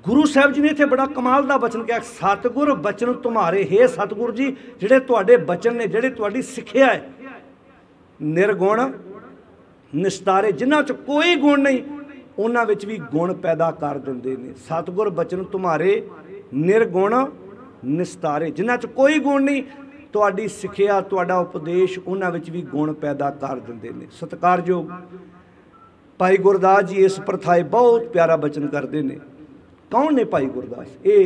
गुरु साहब जी ने इत्थे बड़ा कमाल का बचन कहा, सतगुर बचन तुम्हारे, हे सतगुर जी जिहड़े तुहाडे बचन ने, जिहड़ी तुहाडी सिक्ख्या है, निर्गुण निस्तारे, जिन्हां च कोई गुण नहीं उन्हां विच भी गुण पैदा कर दिंदे ने। सतगुर बचन तुम्हारे निर्गुण निस्तारे, जिन्हां च कोई गुण नहीं, तुहाडी सिक्ख्या तुहाडा उपदेश उन्हां विच भी गुण पैदा कर दिंदे ने। सत्कारयोग भाई गुरदास जी इस प्रथाए बहुत प्यारा बचन करते हैं। कौन ने भाई गुरदास? ये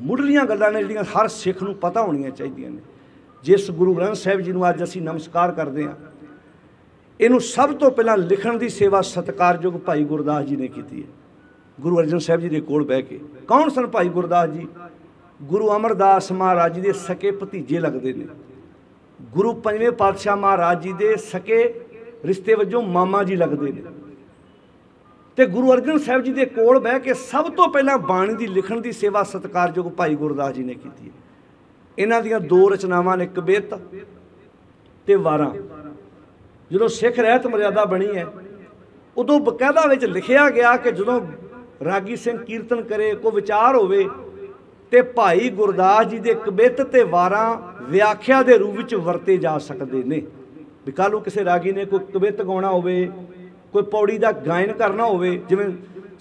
मुढ़लियां गल्लां ने जिहड़ियां हर सिख नूं पता होणियां चाहीदियां ने। जिस गुरु ग्रंथ साहिब जी नूं अज असीं नमस्कार करते हैं, इनू सब तो पहला लिखण की सेवा सत्कारयोग भाई गुरदास जी ने की है, गुरु अर्जन साहब जी के कोल बह के। कौन सन भाई गुरदास जी? गुरु अमरदास महाराज जी के सके भतीजे लगते हैं, गुरु पंजवें पातशाह महाराज जी के सके रिश्ते वजों मामा जी लगते हैं। तो गुरु अर्जन साहब जी के कोल बह के सब तो पहला बाणी की लिखण की सेवा सत्कारयोग भाई गुरदास जी ने की है। इन्हां दियां दो रचनावां ने, कबित ते वारां। जो सिख रहत मर्यादा बनी है, उदों बकायदा विच लिखिया गया कि जदों रागी सिंह कीर्तन करे, कोई विचार होवे ते भाई गुरदास जी के कबित ते वारां व्याख्या के रूप में वरते जा सकते हैं। भी कल नूं किसी रागी ने कोई कबित गाउणा होवे, कोई पौड़ी का गायन करना होवे, जिवें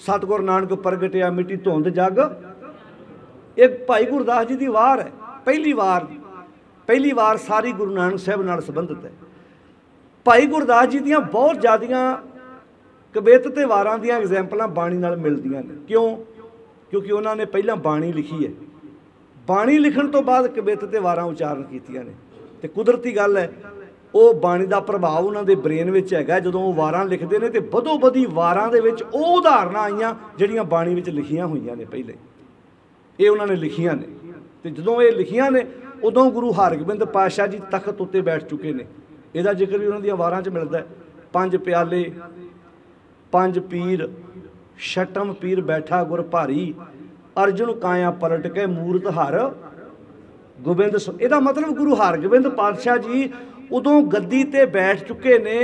सतगुर नानक प्रगटिया मिट्टी धुंध जग, एक भाई गुरदास जी की वार है। पहली वार सारी गुरु नानक साहब नाल संबंधित है। भाई गुरदास जी दियां बहुत ज़्यादा कबित ते वारां दियां एग्जैम्पलां बाणी नाल मिलदियां ने। क्यों? क्योंकि उन्होंने पहला बाणी लिखी है, बाणी लिखण तो बाद कबित ते वारां उचारण कीतियां ने। ते कुदरती गल है, वो बाणी का प्रभाव उन्होंने ब्रेन विच हैगा। जदों वो वारां लिखते हैं तो बदो बदी वारां दे विच वो उदाहरणां आईयां जिहड़ियां बाणी विच लिखियां होईयां ने, पहले ये उन्होंने लिखियां ने। तो जदों ये लिखियां ने उदों गुरु हरगोबिंद पातशाह जी तख्त उत्ते बैठ चुके ने। इसका जिक्र भी उन्होंने वारां च मिलता है। 5 प्याले 5 पीर, छटम पीर बैठा गुर भारी, अर्जुन काया पलट के मूरत हर गोबिंद। इसका मतलब गुरु हरगोबिंद पातशाह जी उदों गद्दी ते बैठ चुके ने,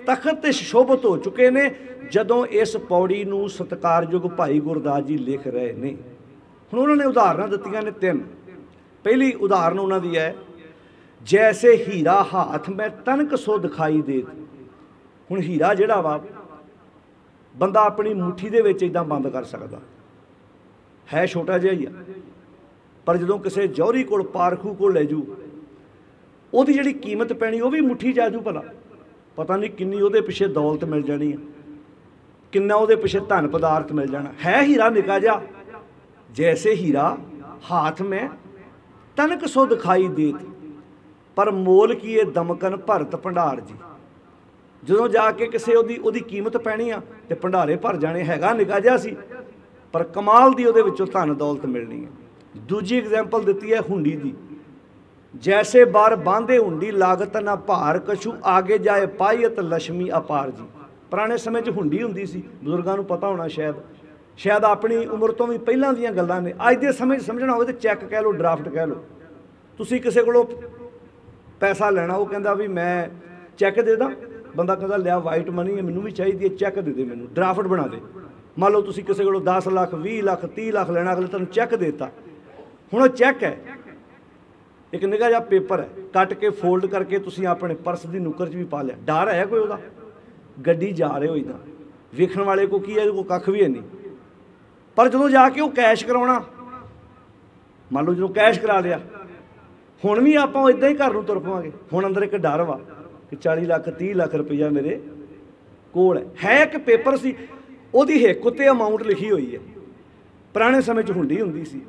तख्त ते सुशोभित हो चुके ने, जदों इस पौड़ी नूं सत्कारयोग भाई गुरदास जी लिख रहे ने। हुण उन्होंने उदाहरण दित्तियां ने 3। पहली उदाहरण उन्होंने है, जैसे हीरा हाथ में तनक सो दिखाई दे। हुण हीरा जिहड़ा वा बंदा अपनी मुट्ठी दे विच इदां बंद कर सकदा है, छोटा जिहा ही आ, पर जदों किसी जौहरी कोल पारखू कोल ले जू, ਉਹਦੀ ਜਿਹੜੀ कीमत पैनी वो भी मुट्ठी जा जू। भला पता नहीं किन्नी ਉਹਦੇ पिछे दौलत मिल जानी है, किन्ना ਉਹਦੇ पिछे धन पदार्थ मिल जाना है। हीरा निका जा, जैसे हीरा हाथ में तनक सो दिखाई देत, पर मोल की ये दमकन भरत भंडार जी। ਜਦੋਂ जाके किसी ਉਹਦੀ कीमत पैनी आ तो भंडारे भर जाने। हैगा निका जिहा सी, पर कमाल दी ਉਹਦੇ ਵਿੱਚੋਂ धन दौलत मिलनी है। दूजी एग्जाम्पल दी है हुंडी की, जैसे बार बांधे हुंडी लागत ना भार कछू, आगे जाए पाईत लक्ष्मी अपार जी। पुराने समय च हुंडी हुंदी सी, बजुर्गों को पता होना, शायद अपनी उम्र तो भी पहलों दीयां गल्लां ने। अज दे समय समझना हो तो चैक कह लो, ड्राफ्ट कह लो। तुसीं किसी कोलों पैसा लेना, वो कहता भी मैं चैक दे दा, बंदा कहता लिया वाइट मनी है, मैनूं भी चाहिए है, चैक दे दे, मैनूं ड्राफ्ट बना दे। मान लो तुसीं किसी कोलों 10 लाख 20 लाख 30 लाख लेना, अगले तुहानूं चैक देता। हुण वो चैक है, एक निगा जिहा पेपर है, कट के फोल्ड करके तुसीं अपने परस की नुकर च भी पा लिया। डर है कोई उहदा? गड्डी जा रहे हो इदां, वेखण वाले को की है, कोई कख भी है नहीं। पर जदों जाके वो कैश कराउणा, मान लो जो कैश करा लिया, हुण भी आपां इदां ही घर नूं तुर पवांगे। हुण अंदर एक डर वा कि 40 लाख 30 लाख रुपया मेरे कोल है। एक पेपर सी, ਉਹਦੀ हिक उत्ते अमाउंट लिखी हुई है। पुराने समय च हुंडी हुंदी सी,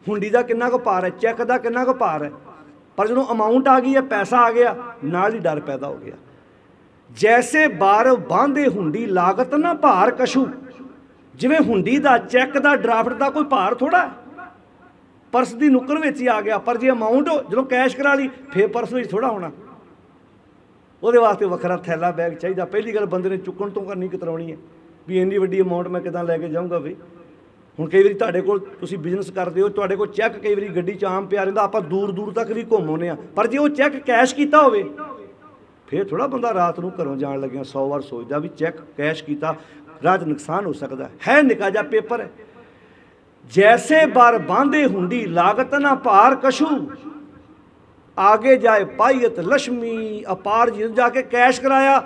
हुंडी का कितना को भार है, चैक का कितना को भार है, पर जो अमाउंट आ गई है, पैसा आ गया, नाल ही डर पैदा हो गया। जैसे बार बांधे हुंडी लागत ना भार कछू, जिवें हुंडी का चैक का ड्राफ्ट का कोई भार थोड़ा है, परस की नुक्कर में ही आ गया। पर जो अमाउंट जो कैश करा ली, फिर परस में थोड़ा होना, वो वास्ते वखरा थैला बैग चाहिए। पहली गल बंदे ने चुकण तो करनी कतराउणी है भी इन्नी वड्डी अमाउंट मैं किदां लैके जाऊँगा। भी ਹੁਣ ਕਈ ਵਾਰੀ ਤੁਹਾਡੇ ਕੋਲ ਤੁਸੀਂ ਬਿਜ਼ਨਸ ਕਰਦੇ ਹੋ, ਤੁਹਾਡੇ ਕੋਲ ਚੈੱਕ ਕਈ ਵਾਰੀ ਗੱਡੀ 'ਚ ਆਮ ਪਿਆ ਰਹਿੰਦਾ, ਆਪਾਂ ਦੂਰ ਦੂਰ ਤੱਕ ਵੀ ਘੁੰਮ ਆਉਂਦੇ ਹਾਂ, ਪਰ ਜੇ ਉਹ ਚੈੱਕ ਕੈਸ਼ ਕੀਤਾ ਹੋਵੇ ਫਿਰ ਥੋੜ੍ਹਾ ਬੰਦਾ ਰਾਤ ਨੂੰ ਘਰੋਂ ਜਾਣ ਲੱਗਿਆ 100 ਵਾਰ ਸੋਚਦਾ ਵੀ ਚੈੱਕ ਕੈਸ਼ ਕੀਤਾ, ਰਾਹ 'ਚ ਨੁਕਸਾਨ ਹੋ ਸਕਦਾ ਹੈ। ਨਿੱਕਾ ਜਿਹਾ ਪੇਪਰ ਹੈ। ਜੈਸੇ ਬਾਰ ਬਾਂਧੇ ਹੁੰਡੀ ਲਾਗਤ ਨਾ ਭਾਰ ਕਸ਼ੂ, ਆਗੇ ਜਾਏ ਪਾਈਅਤ ਲక్ష్ਮੀ ਅਪਾਰ। ਜੀ ਜਾ ਕੇ ਕੈਸ਼ ਕਰਾਇਆ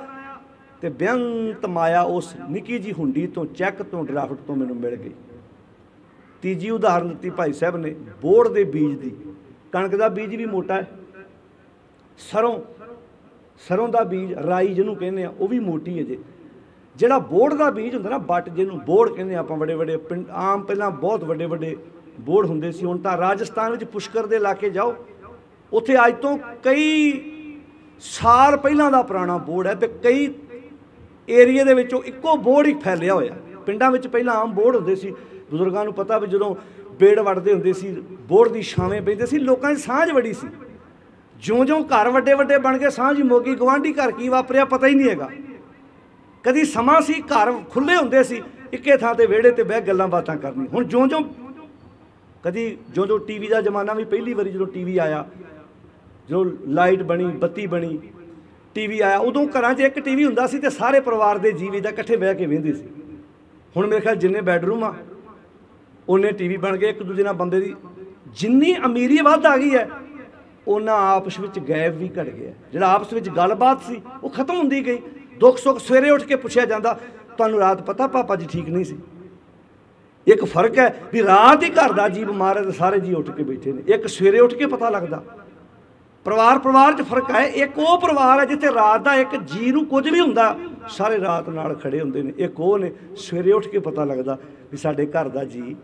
ਤੇ ਬੇਅੰਤ ਮਾਇਆ ਉਸ ਨਿੱਕੀ ਜੀ ਹੁੰਡੀ ਤੋਂ, ਚੈੱਕ ਤੋਂ, ਡਰਾਫਟ ਤੋਂ ਮੈਨੂੰ ਮਿਲ ਗਈ। ਤੀਜੀ ਉਦਾਹਰਨ ਦਿੱਤੀ ਭਾਈ ਸਾਹਿਬ ਨੇ ਬੋੜ ਦੇ ਬੀਜ ਦੀ। ਕਣਕ ਦਾ ਬੀਜ ਵੀ ਮੋਟਾ ਹੈ, ਸਰੋਂ ਦਾ ਬੀਜ, ਰਾਈ ਜਿਹਨੂੰ ਕਹਿੰਦੇ ਆ, ਉਹ ਵੀ ਮੋਟੀ ਹੈ ਜੇ। ਜਿਹੜਾ ਬੋੜ ਦਾ ਬੀਜ ਹੁੰਦਾ ਨਾ, ਬੱਟ ਜਿਹਨੂੰ ਬੋੜ ਕਹਿੰਦੇ ਆਪਾਂ, ਵੱਡੇ ਵੱਡੇ ਪਿੰਡ ਆਮ ਪਹਿਲਾਂ ਬਹੁਤ ਵੱਡੇ ਵੱਡੇ ਬੋੜ ਹੁੰਦੇ ਸੀ, ਹੁਣ ਤਾਂ ਰਾਜਸਥਾਨ ਵਿੱਚ ਪੁਸ਼ਕਰ ਦੇ ਇਲਾਕੇ ਜਾਓ, ਉੱਥੇ ਅੱਜ ਤੋਂ ਕਈ ਸਾਲ ਪਹਿਲਾਂ ਦਾ ਪੁਰਾਣਾ ਬੋੜ ਹੈ ਤੇ ਕਈ ਏਰੀਏ ਦੇ ਵਿੱਚੋਂ ਇੱਕੋ ਬੋੜ ਹੀ ਫੈਲਿਆ ਹੋਇਆ। ਪਿੰਡਾਂ ਵਿੱਚ ਪਹਿਲਾਂ ਆਮ ਬੋੜ ਹੁੰਦੇ ਸੀ, ਬਜ਼ੁਰਗਾਂ ਨੂੰ ਪਤਾ ਵੀ ਜਦੋਂ ਬੇੜ ਵੱਢਦੇ ਹੁੰਦੇ ਸੀ ਬੋੜ ਦੀ ਛਾਵੇਂ ਬਹਿੰਦੇ ਸੀ, ਲੋਕਾਂ ਦੀ ਸਾਂਝ ਬੜੀ ਸੀ। ਜਿਉਂ-ਜਿਉਂ ਘਰ ਵੱਡੇ ਵੱਡੇ ਬਣ ਕੇ ਸਾਂਝ ਮੋਗੀ, ਗਵਾਂਢੀ ਘਰ ਕੀ ਵਾਪਰਿਆ ਪਤਾ ਹੀ ਨਹੀਂ ਹੈਗਾ। ਕਦੀ ਸਮਾਂ ਸੀ ਘਰ ਖੁੱਲ੍ਹੇ ਹੁੰਦੇ ਸੀ, ਇੱਕੇ ਥਾਂ ਤੇ ਵਿਹੜੇ ਤੇ ਬਹਿ ਗੱਲਾਂ ਬਾਤਾਂ ਕਰਨੀ। ਹੁਣ ਜਿਉਂ-ਜਿਉਂ ਟੀਵੀ ਦਾ ਜ਼ਮਾਨਾ ਵੀ, ਪਹਿਲੀ ਵਾਰੀ ਜਦੋਂ ਟੀਵੀ ਆਇਆ, ਜਦੋਂ ਲਾਈਟ ਬਣੀ, ਬੱਤੀ ਬਣੀ, ਟੀਵੀ ਆਇਆ, ਉਦੋਂ ਘਰਾਂ 'ਚ ਇੱਕ ਟੀਵੀ ਹੁੰਦਾ ਸੀ ਤੇ ਸਾਰੇ ਪਰਿਵਾਰ ਦੇ ਜੀਵ ਦਾ ਇਕੱਠੇ ਬਹਿ ਕੇ ਵੇਖਦੇ ਸੀ। ਹੁਣ ਮੇਰੇ ਖਿਆਲ ਜਿੰਨੇ ਬੈਡਰੂਮ ਆ ਉਹਨੇ ਟੀਵੀ ਬਣ ਗਏ। ਇੱਕ ਦੂਜੇ ਨਾਲ ਬੰਦੇ ਦੀ ਜਿੰਨੀ ਅਮੀਰੀ ਵੱਧ ਆ ਗਈ ਹੈ, ਉਹਨਾਂ ਆਪਸ ਵਿੱਚ ਗੈਪ ਵੀ ਘਟ ਗਿਆ। ਜਿਹੜਾ ਆਪਸ ਵਿੱਚ ਗੱਲਬਾਤ ਸੀ ਉਹ ਖਤਮ ਹੁੰਦੀ ਗਈ। ਦੁੱਖ ਸੁੱਖ ਸਵੇਰੇ ਉੱਠ ਕੇ ਪੁੱਛਿਆ ਜਾਂਦਾ, ਤੁਹਾਨੂੰ ਰਾਤ ਪਤਾ ਪਾਪਾ ਜੀ ਠੀਕ ਨਹੀਂ ਸੀ। ਇੱਕ ਫਰਕ ਹੈ ਵੀ ਰਾਤ ਹੀ ਘਰ ਦਾ ਜੀ ਬਿਮਾਰ ਹੈ ਤੇ ਸਾਰੇ ਜੀ ਉੱਠ ਕੇ ਬੈਠੇ ਨੇ, ਇੱਕ ਸਵੇਰੇ ਉੱਠ ਕੇ ਪਤਾ ਲੱਗਦਾ। ਪਰਿਵਾਰ 'ਚ ਫਰਕ ਹੈ। ਇੱਕ ਉਹ ਪਰਿਵਾਰ ਹੈ ਜਿੱਥੇ ਰਾਤ ਦਾ ਇੱਕ ਜੀ ਨੂੰ ਕੁਝ ਵੀ ਹੁੰਦਾ ਸਾਰੇ ਰਾਤ ਨਾਲ ਖੜੇ ਹੁੰਦੇ ਨੇ। ਇੱਕ ਉਹ ਨੇ ਸਵੇਰੇ ਉੱਠ ਕੇ ਪਤਾ ਲੱਗਦਾ ਵੀ ਸਾਡੇ ਘਰ ਦਾ ਜੀ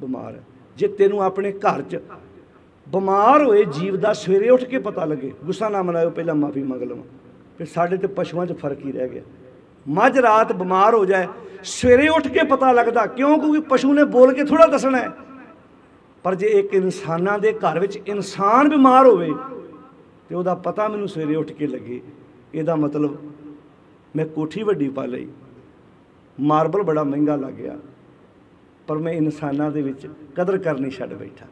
ਬਿਮਾਰ ਹੈ। ਜੇ ਤੈਨੂੰ ਆਪਣੇ ਘਰ 'ਚ ਬਿਮਾਰ ਹੋਏ ਜੀਵ ਦਾ ਸਵੇਰੇ ਉੱਠ ਕੇ ਪਤਾ ਲੱਗੇ, ਗੁੱਸਾ ਨਾ ਮਨਾਇਓ, ਪਹਿਲਾਂ ਮਾਫੀ ਮੰਗ ਲਵਾਂ। ਫਿਰ ਸਾਡੇ ਤੇ ਪਸ਼ੂਆਂ 'ਚ ਫਰਕ ਹੀ ਰਹਿ ਗਿਆ। ਮੱਝ ਰਾਤ ਬਿਮਾਰ ਹੋ ਜਾਏ ਸਵੇਰੇ ਉੱਠ ਕੇ ਪਤਾ ਲੱਗਦਾ, ਕਿਉਂ? ਕਿਉਂਕਿ ਪਸ਼ੂ ਨੇ ਬੋਲ ਕੇ ਥੋੜ੍ਹਾ ਦੱਸਣਾ ਹੈ। ਪਰ ਜੇ ਇੱਕ ਇਨਸਾਨਾਂ ਦੇ ਘਰ ਵਿੱਚ ਇਨਸਾਨ ਬਿਮਾਰ ਹੋਵੇ ਤੇ ਉਹਦਾ ਪਤਾ ਮੈਨੂੰ ਸਵੇਰੇ ਉੱਠ ਕੇ ਲੱਗੇ, ਇਹਦਾ ਮਤਲਬ ਮੈਂ ਕੋਠੀ ਵੱਡੀ ਪਾ ਲਈ, ਮਾਰਬਲ ਬੜਾ ਮਹਿੰਗਾ ਲੱਗ ਗਿਆ, ਪਰ ਮੈਂ ਇਨਸਾਨਾਂ ਦੇ ਵਿੱਚ ਕਦਰ ਕਰਨੀ ਛੱਡ ਬੈਠਾ।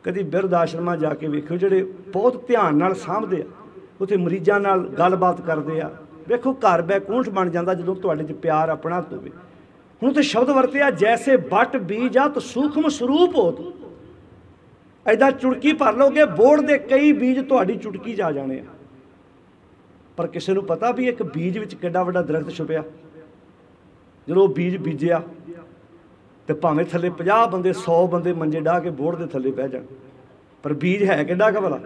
ਕਦੀ ਬਿਰਧ ਆਸ਼ਰਮਾਂ ਜਾ ਕੇ ਵੇਖੋ, ਜਿਹੜੇ ਬਹੁਤ ਧਿਆਨ ਨਾਲ ਸਾਂਭਦੇ ਆ, ਉੱਥੇ ਮਰੀਜ਼ਾਂ ਨਾਲ ਗੱਲਬਾਤ ਕਰਦੇ ਆ, ਵੇਖੋ ਘਰ ਬੈਕੁੰਠ ਬਣ ਜਾਂਦਾ ਜਦੋਂ ਤੁਹਾਡੇ 'ਚ ਪਿਆਰ ਆਪਣਾ ਹੋਵੇ। ਹੁਣ ਉੱਥੇ ਸ਼ਬਦ ਵਰਤਿਆ, ਜੈਸੇ ਬੱਟ ਬੀਜਾਤ ਸੂਖਮ ਸਰੂਪ ਹੋਤ। ਐਦਾਂ ਚੁਟਕੀ ਭਰ ਲਓਗੇ, ਬੋੜ ਦੇ ਕਈ ਬੀਜ ਤੁਹਾਡੀ ਚੁਟਕੀ 'ਚ ਆ ਜਾਣੇ ਆ। ਪਰ ਕਿਸੇ ਨੂੰ ਪਤਾ ਵੀ ਇੱਕ ਬੀਜ ਵਿੱਚ ਕਿੱਡਾ ਵੱਡਾ ਦਰਖਤ ਛੁਪਿਆ। ਜਦੋਂ ਉਹ ਬੀਜ ਬੀਜਿਆ ਤੇ ਭਾਵੇਂ ਥੱਲੇ 50 ਬੰਦੇ 100 ਬੰਦੇ ਮੰਜੇ ਡਾਹ ਕੇ ਬੋੜ ਦੇ ਥੱਲੇ ਬਹਿ ਜਾਣ, ਪਰ ਬੀਜ ਹੈ ਕਿੱਡਾ ਕੁ ਭਲਾ?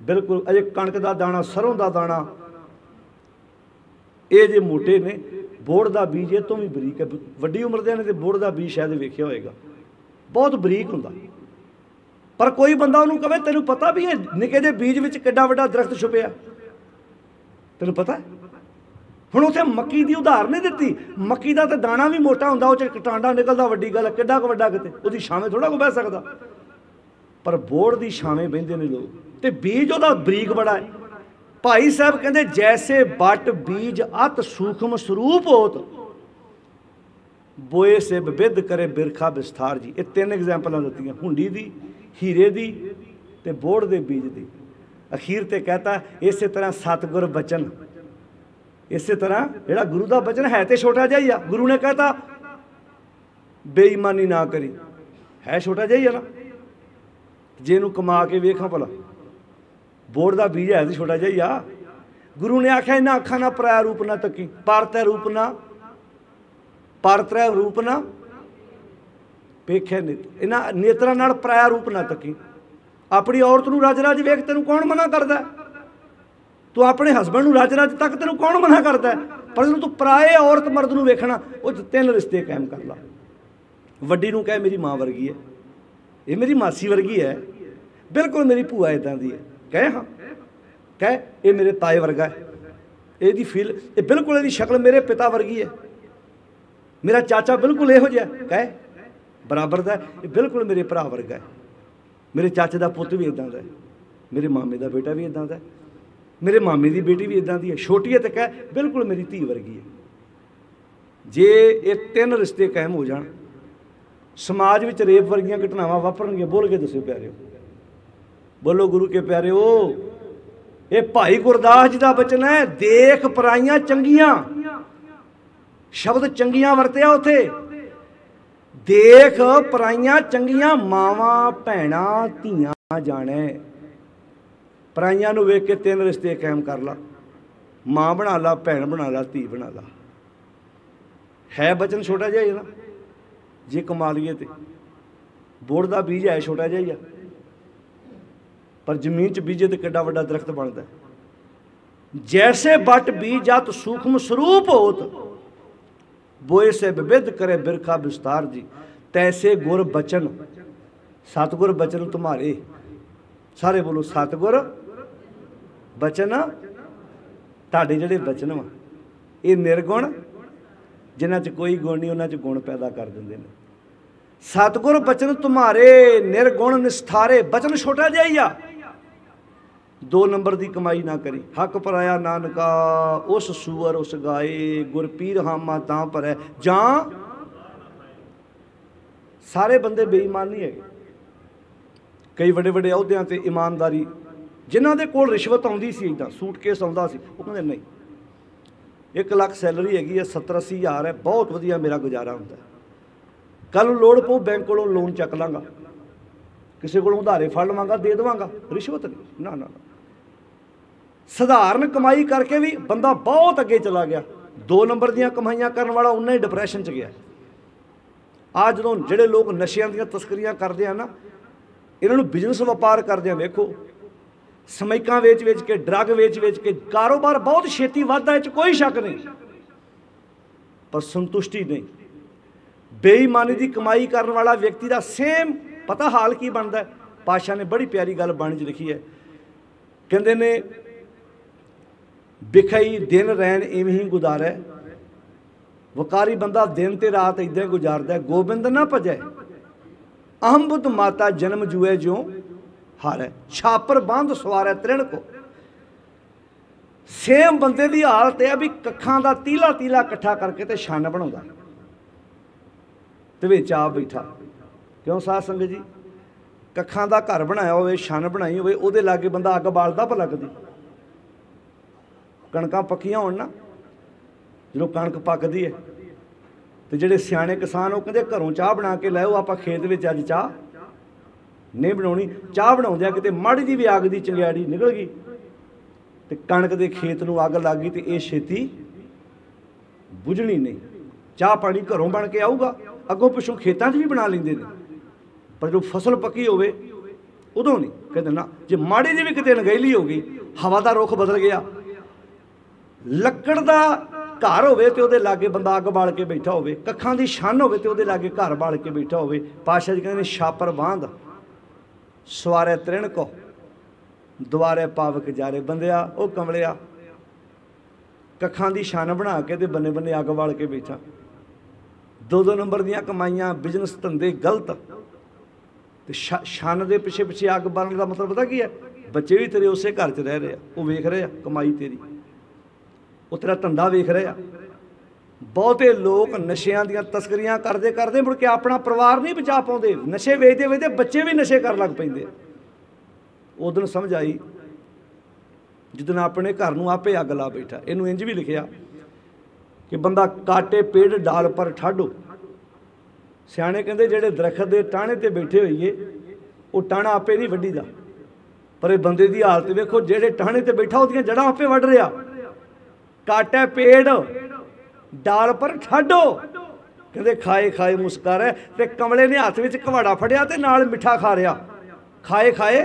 ਬਿਲਕੁਲ ਅਜੇ ਕਣਕ ਦਾ ਦਾਣਾ, ਸਰੋਂ ਦਾ ਦਾਣਾ, ਇਹ ਜੇ ਮੋਟੇ ਨੇ। ਬੋੜ ਦਾ ਬੀਜ ਇਹ ਤੋਂ ਵੀ ਬਰੀਕ ਹੈ। ਵੱਡੀ ਉਮਰ ਦੇ ਨੇ ਤੇ ਬੋੜ ਦਾ ਬੀਜ ਸ਼ਾਇਦ ਵੇਖਿਆ ਹੋਏਗਾ, ਬਹੁਤ ਬਰੀਕ ਹੁੰਦਾ। ਪਰ ਕੋਈ ਬੰਦਾ ਉਹਨੂੰ ਕਹੇ ਤੈਨੂੰ ਪਤਾ ਵੀ ਇਹ ਨਿੱਕੇ ਜਿਹੇ ਬੀਜ ਵਿੱਚ ਕਿੱਡਾ ਵੱਡਾ ਦਰਖਤ ਛੁਪਿਆ, ਤੈਨੂੰ ਪਤਾ? ਹੁਣ ਉੱਥੇ ਮੱਕੀ ਦੀ ਉਦਾਹਰਨ ਨਹੀਂ ਦਿੱਤੀ। ਮੱਕੀ ਦਾ ਤਾਂ ਦਾਣਾ ਵੀ ਮੋਟਾ ਹੁੰਦਾ, ਉਹ 'ਚ ਟਾਂਡਾ ਨਿਕਲਦਾ, ਵੱਡੀ ਗੱਲ, ਕਿੱਡਾ ਕੁ ਵੱਡਾ, ਕਿਤੇ ਉਹਦੀ ਛਾਵੇਂ ਥੋੜ੍ਹਾ ਕੋ ਬਹਿ ਸਕਦਾ। ਪਰ ਬੋੜ ਦੀ ਛਾਵੇਂ ਬਹਿੰਦੇ ਨੇ ਲੋਕ, ਤੇ ਬੀਜ ਉਹਦਾ ਬਰੀਕ ਬੜਾ ਹੈ। ਭਾਈ ਸਾਹਿਬ ਕਹਿੰਦੇ ਜੈਸੇ ਬੱਟ ਬੀਜ ਅਤ ਸੂਖਮ ਸਰੂਪ ਹੋਤ, ਬੋਏ ਸੇ ਵਿਵਿਧ ਕਰੇ ਬਿਰਖਾ ਵਿਸਥਾਰ। ਜੀ ਇਹ 3 ਐਗਜ਼ਾਮਪਲਾਂ ਦਿੱਤੀਆਂ, ਹੁੰਡੀ ਦੀ, ਹੀਰੇ ਦੀ ਤੇ ਬੋੜ ਦੇ ਬੀਜ ਦੀ। ਅਖੀਰ ਤੇ ਕਹਤਾ ਇਸੇ ਤਰ੍ਹਾਂ ਸਤਿਗੁਰ ਬਚਨ, ਇਸੇ ਤਰ੍ਹਾਂ ਜਿਹੜਾ ਗੁਰੂ ਦਾ ਬਚਨ ਹੈ ਤੇ ਛੋਟਾ ਜਿਹਾ ਹੀ ਆ। ਗੁਰੂ ਨੇ ਕਹਤਾ ਬੇਈਮਾਨੀ ਨਾ ਕਰੀ, ਹੈ ਛੋਟਾ ਜਿਹਾ ਹੀ ਆ ਨਾ। ਜੇ ਇਹਨੂੰ ਕਮਾ ਕੇ ਵੇਖਾਂ ਭਲਾ, ਬੋੜ ਦਾ ਬੀਜ ਹੈ ਤੇ ਛੋਟਾ ਜਿਹਾ ਹੀ ਆ। ਗੁਰੂ ਨੇ ਆਖਿਆ ਇਹਨਾਂ ਅੱਖਾਂ ਨਾਲ ਪਰਾਇਆ ਰੂਪ ਨਾ ਤੱਕੀ, ਪਰਤੈ ਰੂਪ ਨਾ ਵੇਖਿਆ ਨੇ, ਇਹਨਾਂ ਨੇਤਰਾਂ ਨਾਲ ਪਰਾਇਆ ਰੂਪ ਨਾ ਤੱਕੀ। ਆਪਣੀ ਔਰਤ ਨੂੰ ਰਜ ਰਜ ਵੇਖ, ਤੈਨੂੰ ਕੌਣ ਮਨਾ ਕਰਦਾ? ਤੂੰ ਆਪਣੇ ਹਸਬੈਂਡ ਨੂੰ ਰਜ ਰਜ ਤੱਕ, ਤੈਨੂੰ ਕੌਣ ਮਨਾ ਕਰਦਾ? ਪਰ ਜਦੋਂ ਤੂੰ ਪਰਾਏ ਔਰਤ ਮਰਦ ਨੂੰ ਵੇਖਣਾ, ਉਹ 'ਚ 3 ਰਿਸ਼ਤੇ ਕਾਇਮ ਕਰ ਲਾ। ਵੱਡੀ ਨੂੰ ਕਹੇ ਮੇਰੀ ਮਾਂ ਵਰਗੀ ਹੈ, ਇਹ ਮੇਰੀ ਮਾਸੀ ਵਰਗੀ ਹੈ, ਬਿਲਕੁਲ ਮੇਰੀ ਭੂਆ ਇੱਦਾਂ ਦੀ ਹੈ, ਕਹੇ ਹਾਂ, ਕਹੇ ਇਹ ਮੇਰੇ ਤਾਏ ਵਰਗਾ ਹੈ, ਇਹਦੀ ਫੀਲ, ਇਹ ਬਿਲਕੁਲ ਇਹਦੀ ਸ਼ਕਲ ਮੇਰੇ ਪਿਤਾ ਵਰਗੀ ਹੈ, ਮੇਰਾ ਚਾਚਾ ਬਿਲਕੁਲ ਇਹੋ ਜਿਹਾ, ਕਹੇ ਬਰਾਬਰ ਦਾ, ਇਹ ਬਿਲਕੁਲ ਮੇਰੇ ਭਰਾ ਵਰਗਾ ਹੈ, ਮੇਰੇ ਚਾਚੇ ਦਾ ਪੁੱਤ ਵੀ ਇੱਦਾਂ ਦਾ ਹੈ, ਮੇਰੇ ਮਾਮੇ ਦਾ ਬੇਟਾ ਵੀ ਇੱਦਾਂ ਦਾ ਹੈ, ਮੇਰੇ ਮਾਮੇ ਦੀ ਬੇਟੀ ਵੀ ਇੱਦਾਂ ਦੀ ਹੈ, ਛੋਟੀ ਹੈ ਤੇ ਕਹੇ ਬਿਲਕੁਲ ਮੇਰੀ ਧੀ ਵਰਗੀ ਹੈ। जे ये 3 रिश्ते कायम हो जान, समाज में रेप वर्गियां घटनावां वापरनगियां। बोल के दसो प्यारे, बोलो गुरु के प्यारे हो। ये भाई गुरदास जी का बचन है, देख पराइयां चंगियां, शब्द चंगियां वरत्या उथे। देख पराइयां चंगियां, मावां भैणां धीआं जाने। पराइयां नूं वेख के 3 रिश्ते कायम कर ला, मां बना ला, भैन बना ला, धी बना ला। है बचन छोटा जिहा ही ना, जे कमा लीए तो बोड़ का बीज है छोटा जिहा ही आ, पर जमीन च बीजे तो किड्डा वड्डा दरख्त बनता है। जैसे बट बीजात सूक्ष्म स्वरूप होत, बोए से विविध करे बिरखा विस्तार जी। तैसे गुर बचन, सतगुर बचन तुम्हारे। सारे बोलो सतगुर बचन। तुहाडे जिहड़े बचन वा ये निर्गुण, जिन्हां च कोई गुण नहीं उन्हां च गुण पैदा कर दिंदे ने। सतगुर बचन तुम्हारे निर्गुण निस्थारे। बचन छोटा जिहा ही आ, 2 नंबर की कमाई ना करी। हक पराया नानका उस सूअर उस गाए, गुरपीर हामा तां भरै जां। सारे बंदे बेईमान नहीं है, कई बड़े बड़े अहुदियां ते ईमानदारी, जिन्हां दे कोल रिश्वत आउंदी सी, इदां सूटकेस आउंदा सी, वो कहंदे नहीं 1 लाख सैलरी हैगी है, 70-80 हज़ार है, बहुत वधिया मेरा गुजारा होंदा है। कल लोड़ पऊ बैंक कोलों लोन चक लांगा, किसी को उधारे फड़ लवांगा, दे देवांगा। रिश्वत नहीं, ना ना ना। सधारण कमाई करके भी बंदा बहुत अगे चला गया। 2 नंबर दी कमाइयां करने वाला उन्ना ही डिप्रैशन च गया। आ जो जोड़े लोग नशियां दी तस्करियां करते हैं ना, इन्होंने बिजनेस व्यापार करदे वेखो, समैकां वेच वेच के, ड्रग वेच वेच के कारोबार बहुत छेती वधदा, इह कोई शक नहीं, पर संतुष्टि नहीं। बेईमानी की कमाई करने वाला व्यक्ति का सेम पता हाल की बनता है। पातशाह ने बड़ी प्यारी गल बाणी च लिखी है, कहते ने बिखई दिन रैन इवें ही गुजारै। वकारी बंदा दिन ते रात इदां गुजारदा है। गोबिंद ना भजै अहम बुद्ध माता जन्म जुए ज्यों हारै, छापर बांध सवारै तृण को। सेम बंदे की हालत है भी कखां का तीला तीला इकट्ठा करके तो छन बनाउंदा ते विच आप बैठा। क्यों साध संगत जी, कखां का घर बनाया होवे, छन बनाई होवे, उहदे लागे बंदा अग बालदा भला कदी? कणकां पक्कियां होण ना, जो कणक पकदी है तो जिहड़े सियाणे किसान वो कहंदे घरों चाह बना के लाओ, आपां खेत विच अज चाह नहीं बनाउणी। चाह बनाउंदिआं किते माड़ी जी भी अग दी चंगियाड़ी निकल गई तो कणक के खेत नूं अग लग गई तो ये छेती बुझणी नहीं। चाह पानी घरों बन के आऊगा, अगों पिछों खेतां 'च भी बना लैंदे ने, पर जो फसल पक्की होवे उदों नहीं। कहते ना जे माड़ी जी भी किते नगैली हो गई, हवा का रुख बदल गया, लकड़ का घर होवे ते उहदे लागे बंदा अग बाल के बैठा होवे, कखां दी छन होवे ते उहदे लागे घर बाल के बैठा होवे। पातशाह जी कहंदे छापर बांध सवारे तृण को, दुआरे पावक जारे। बंदिया ओ कमलिया, कखां दी छन बना के ते बन्ने बन्ने अग बाल के बैठा। 2-2 नंबर दी कमाइयां, बिजनेस धंधे गलत, तो छन के पिछे पिछे अग बालने का मतलब पता की है? बच्चे भी तेरे उस घर च रह रहे, वो वेख रहे कमाई तेरी, वो तेरा धंधा वेख रहे आ। बहुते लोग नशियां दी तस्करियां करते करते मुड़ के अपना परिवार नहीं बचा पाते, नशे वेचते वेचते बच्चे भी नशे कर लग पेंदे। उस दिन समझ आई जिदन अपने घर नूं आपे अग ला बैठा। इनू इंज भी लिखिया कि बंदा काटे पेड़ डाल पर ठाडो। सियाणे कहंदे जिहड़े दरखत के टाहणे ते बैठे होइए वो टाहणा आपे नहीं वड्डीदा, पर बंदे की हालत वेखो, जिहड़े टाहणे ते बैठा उसदियां जड़ां आपे वड्ड रिहा। काटे पेड़ डाल पर ठाडो, कहंदे खाए खाए मुस्कारै। ते कमले ने हत्थ विच घवाड़ा फड़िया ते नाल मिठा खा रिहा। खाए खाए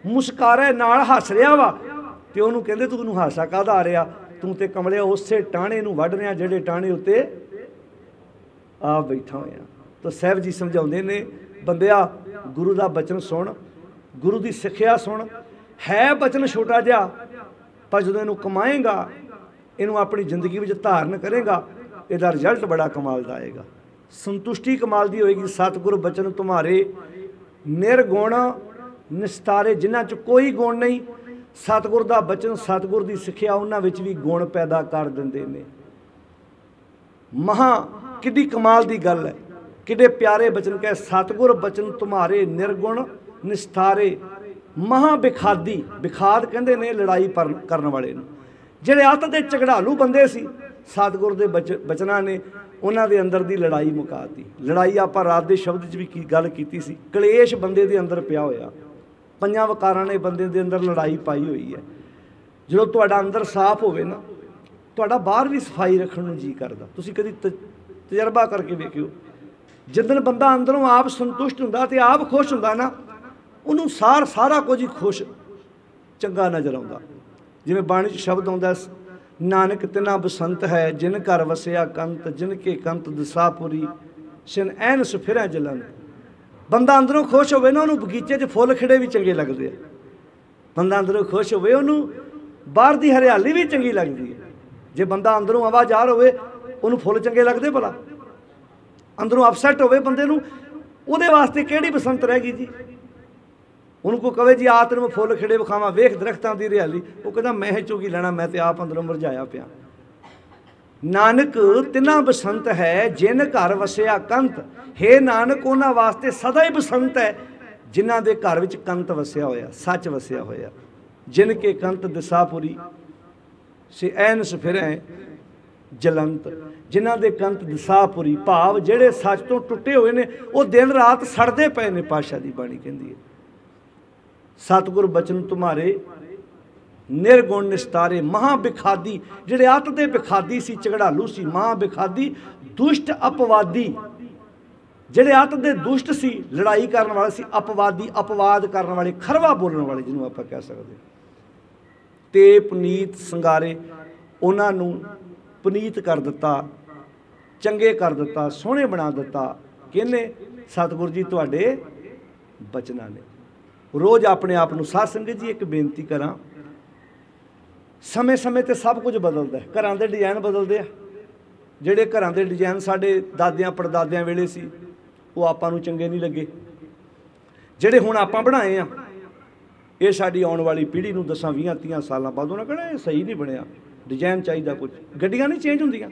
मुस्कारै, नाल हस रिहा वा। ते उहनूं कहंदे तूं हासा काहदा आ रिहा? तूं ते कमले उसे टाहणे नूं वड्ड रिहा जिहड़े टाहणे उत्ते आप बैठा होया। तो साहब जी समझाउंदे ने, बंदिया गुरु का बचन सुन, गुरु की सिक्ख्या सुन। है बचन छोटा जिहा, पर जो इनू कमाएगा, इनू अपनी जिंदगी में धारण करेगा, इसका रिजल्ट बड़ा कमाल का आएगा। संतुष्टि कमाल की होएगी। सतगुर बचन तुम्हारे निर्गुण निस्तारे, जिन्हां च कोई गुण नहीं। सतगुर का बचन, सतगुर की सिक्ख्या उन्हां विच भी गुण पैदा कर दिंदे ने। महा किड्डी कमाल की गल है, किड्डे प्यारे बचन कह, सतगुर बचन तुम्हारे निर्गुण निस्तारे महा बिखादी। बिखाद कहते ने लड़ाई करने वाले जिहड़े अत दे झगड़ालू बंदे सी, सतगुर दे बचनां ने उन्हां दे अंदर दी लड़ाई मुकाती। लड़ाई आपां रात दे शब्द च भी गल कीती सी, कलेश बंदे दे अंदर पिया होया, पंजां वकारां ने बंदे दे अंदर लड़ाई पाई हुई है। जो तुहाडा अंदर साफ होवे ना, तुहाडा बाहर भी सफाई रखण नूं जी करदा। तुसीं कदी तजर्बा करके वेखिओ, जिदन बंदा अंदरों आप संतुष्ट हुंदा ते आप खुश हुंदा ना, उन्होंने सारा कुछ ही खुश चंगा नज़र आता। जिवें बाणी च शब्द आउंदा, नानक तिना बसंत है जिन घर वसिया कंत, जिनके कंत दसापुरी सिन ऐन सुफिरै जलंत। बंदा अंदरों खुश होवे ना, उन्होंने बगीचे च फुल खिड़े भी चंगे लगते हैं। बंदा अंदरों खुश होवे, उन्होंने बाहर की हरियाली भी चंगी लगती है। जे बंदा अंदरों आवाजार होवे, उन्होंने फुल चंगे लगते भला। अंदरों अपसैट होवे बंदे नूं, उहदे वास्ते किहड़ी बसंत रह गई जी। उनको कहे जी आ तेरे मैं फुल खिड़े विखावा, वेख दरख्तां की हरियाली, वो कहता मैं चौकी लेना, मैं तो आप अंदरों मुरझाया पिया। नानक तिना बसंत है जिन घर वसिया कंत। हे नानक उन्हां वास्ते सदा ही बसंत है जिन्हां दे घर विच कंत वसिया होया, सच वसिया होया। जिनके कंत दिसापुरी से ऐन सफिरै जलंत। जिन्हां दे कंत दिसापुरी भाव जिहड़े सच तो टुटे हुए ने, वो दिन रात सड़दे पए ने। पातशाह दी बाणी कहंदी है, सतगुर बचन तुम्हारे निर्गुण निस्तारे महा बिखादी। जिहड़े अत दे बिखादी सी, झगड़ालू सी, महा बिखादी दुष्ट अपवादी। जिहड़े अत दे दुष्ट सी, लड़ाई करने वाले सी, अपवादी अपवाद करने वाले, खरवा बोलने वाले जिन्होंने आप कह सकते। ते पुनीत संगारे, उन्होंने पुनीत कर दिता, चंगे कर दिता, सोहने बना दिता। किहने? सतगुर जी तुहाडे बचनां ने। रोज़ अपने आप को साध संगत जी एक बेनती करा, समय समय ते सब कुछ बदलता है। घरां दे डिजाइन बदलते हैं। जिहड़े घरां दे डिजाइन साडे दादियां पड़दादियां वेले सी, वो आपां नूं चंगे नहीं लगे। जिहड़े हुण आपां बनाए आ, ये साडी आउण वाली पीढ़ी नूं 10 20 30 सालां बाद उन्हां कहना ये सही नहीं बनिया, डिजाइन चाहिदा कुछ। गड्डियां नहीं चेंज हुंदियां,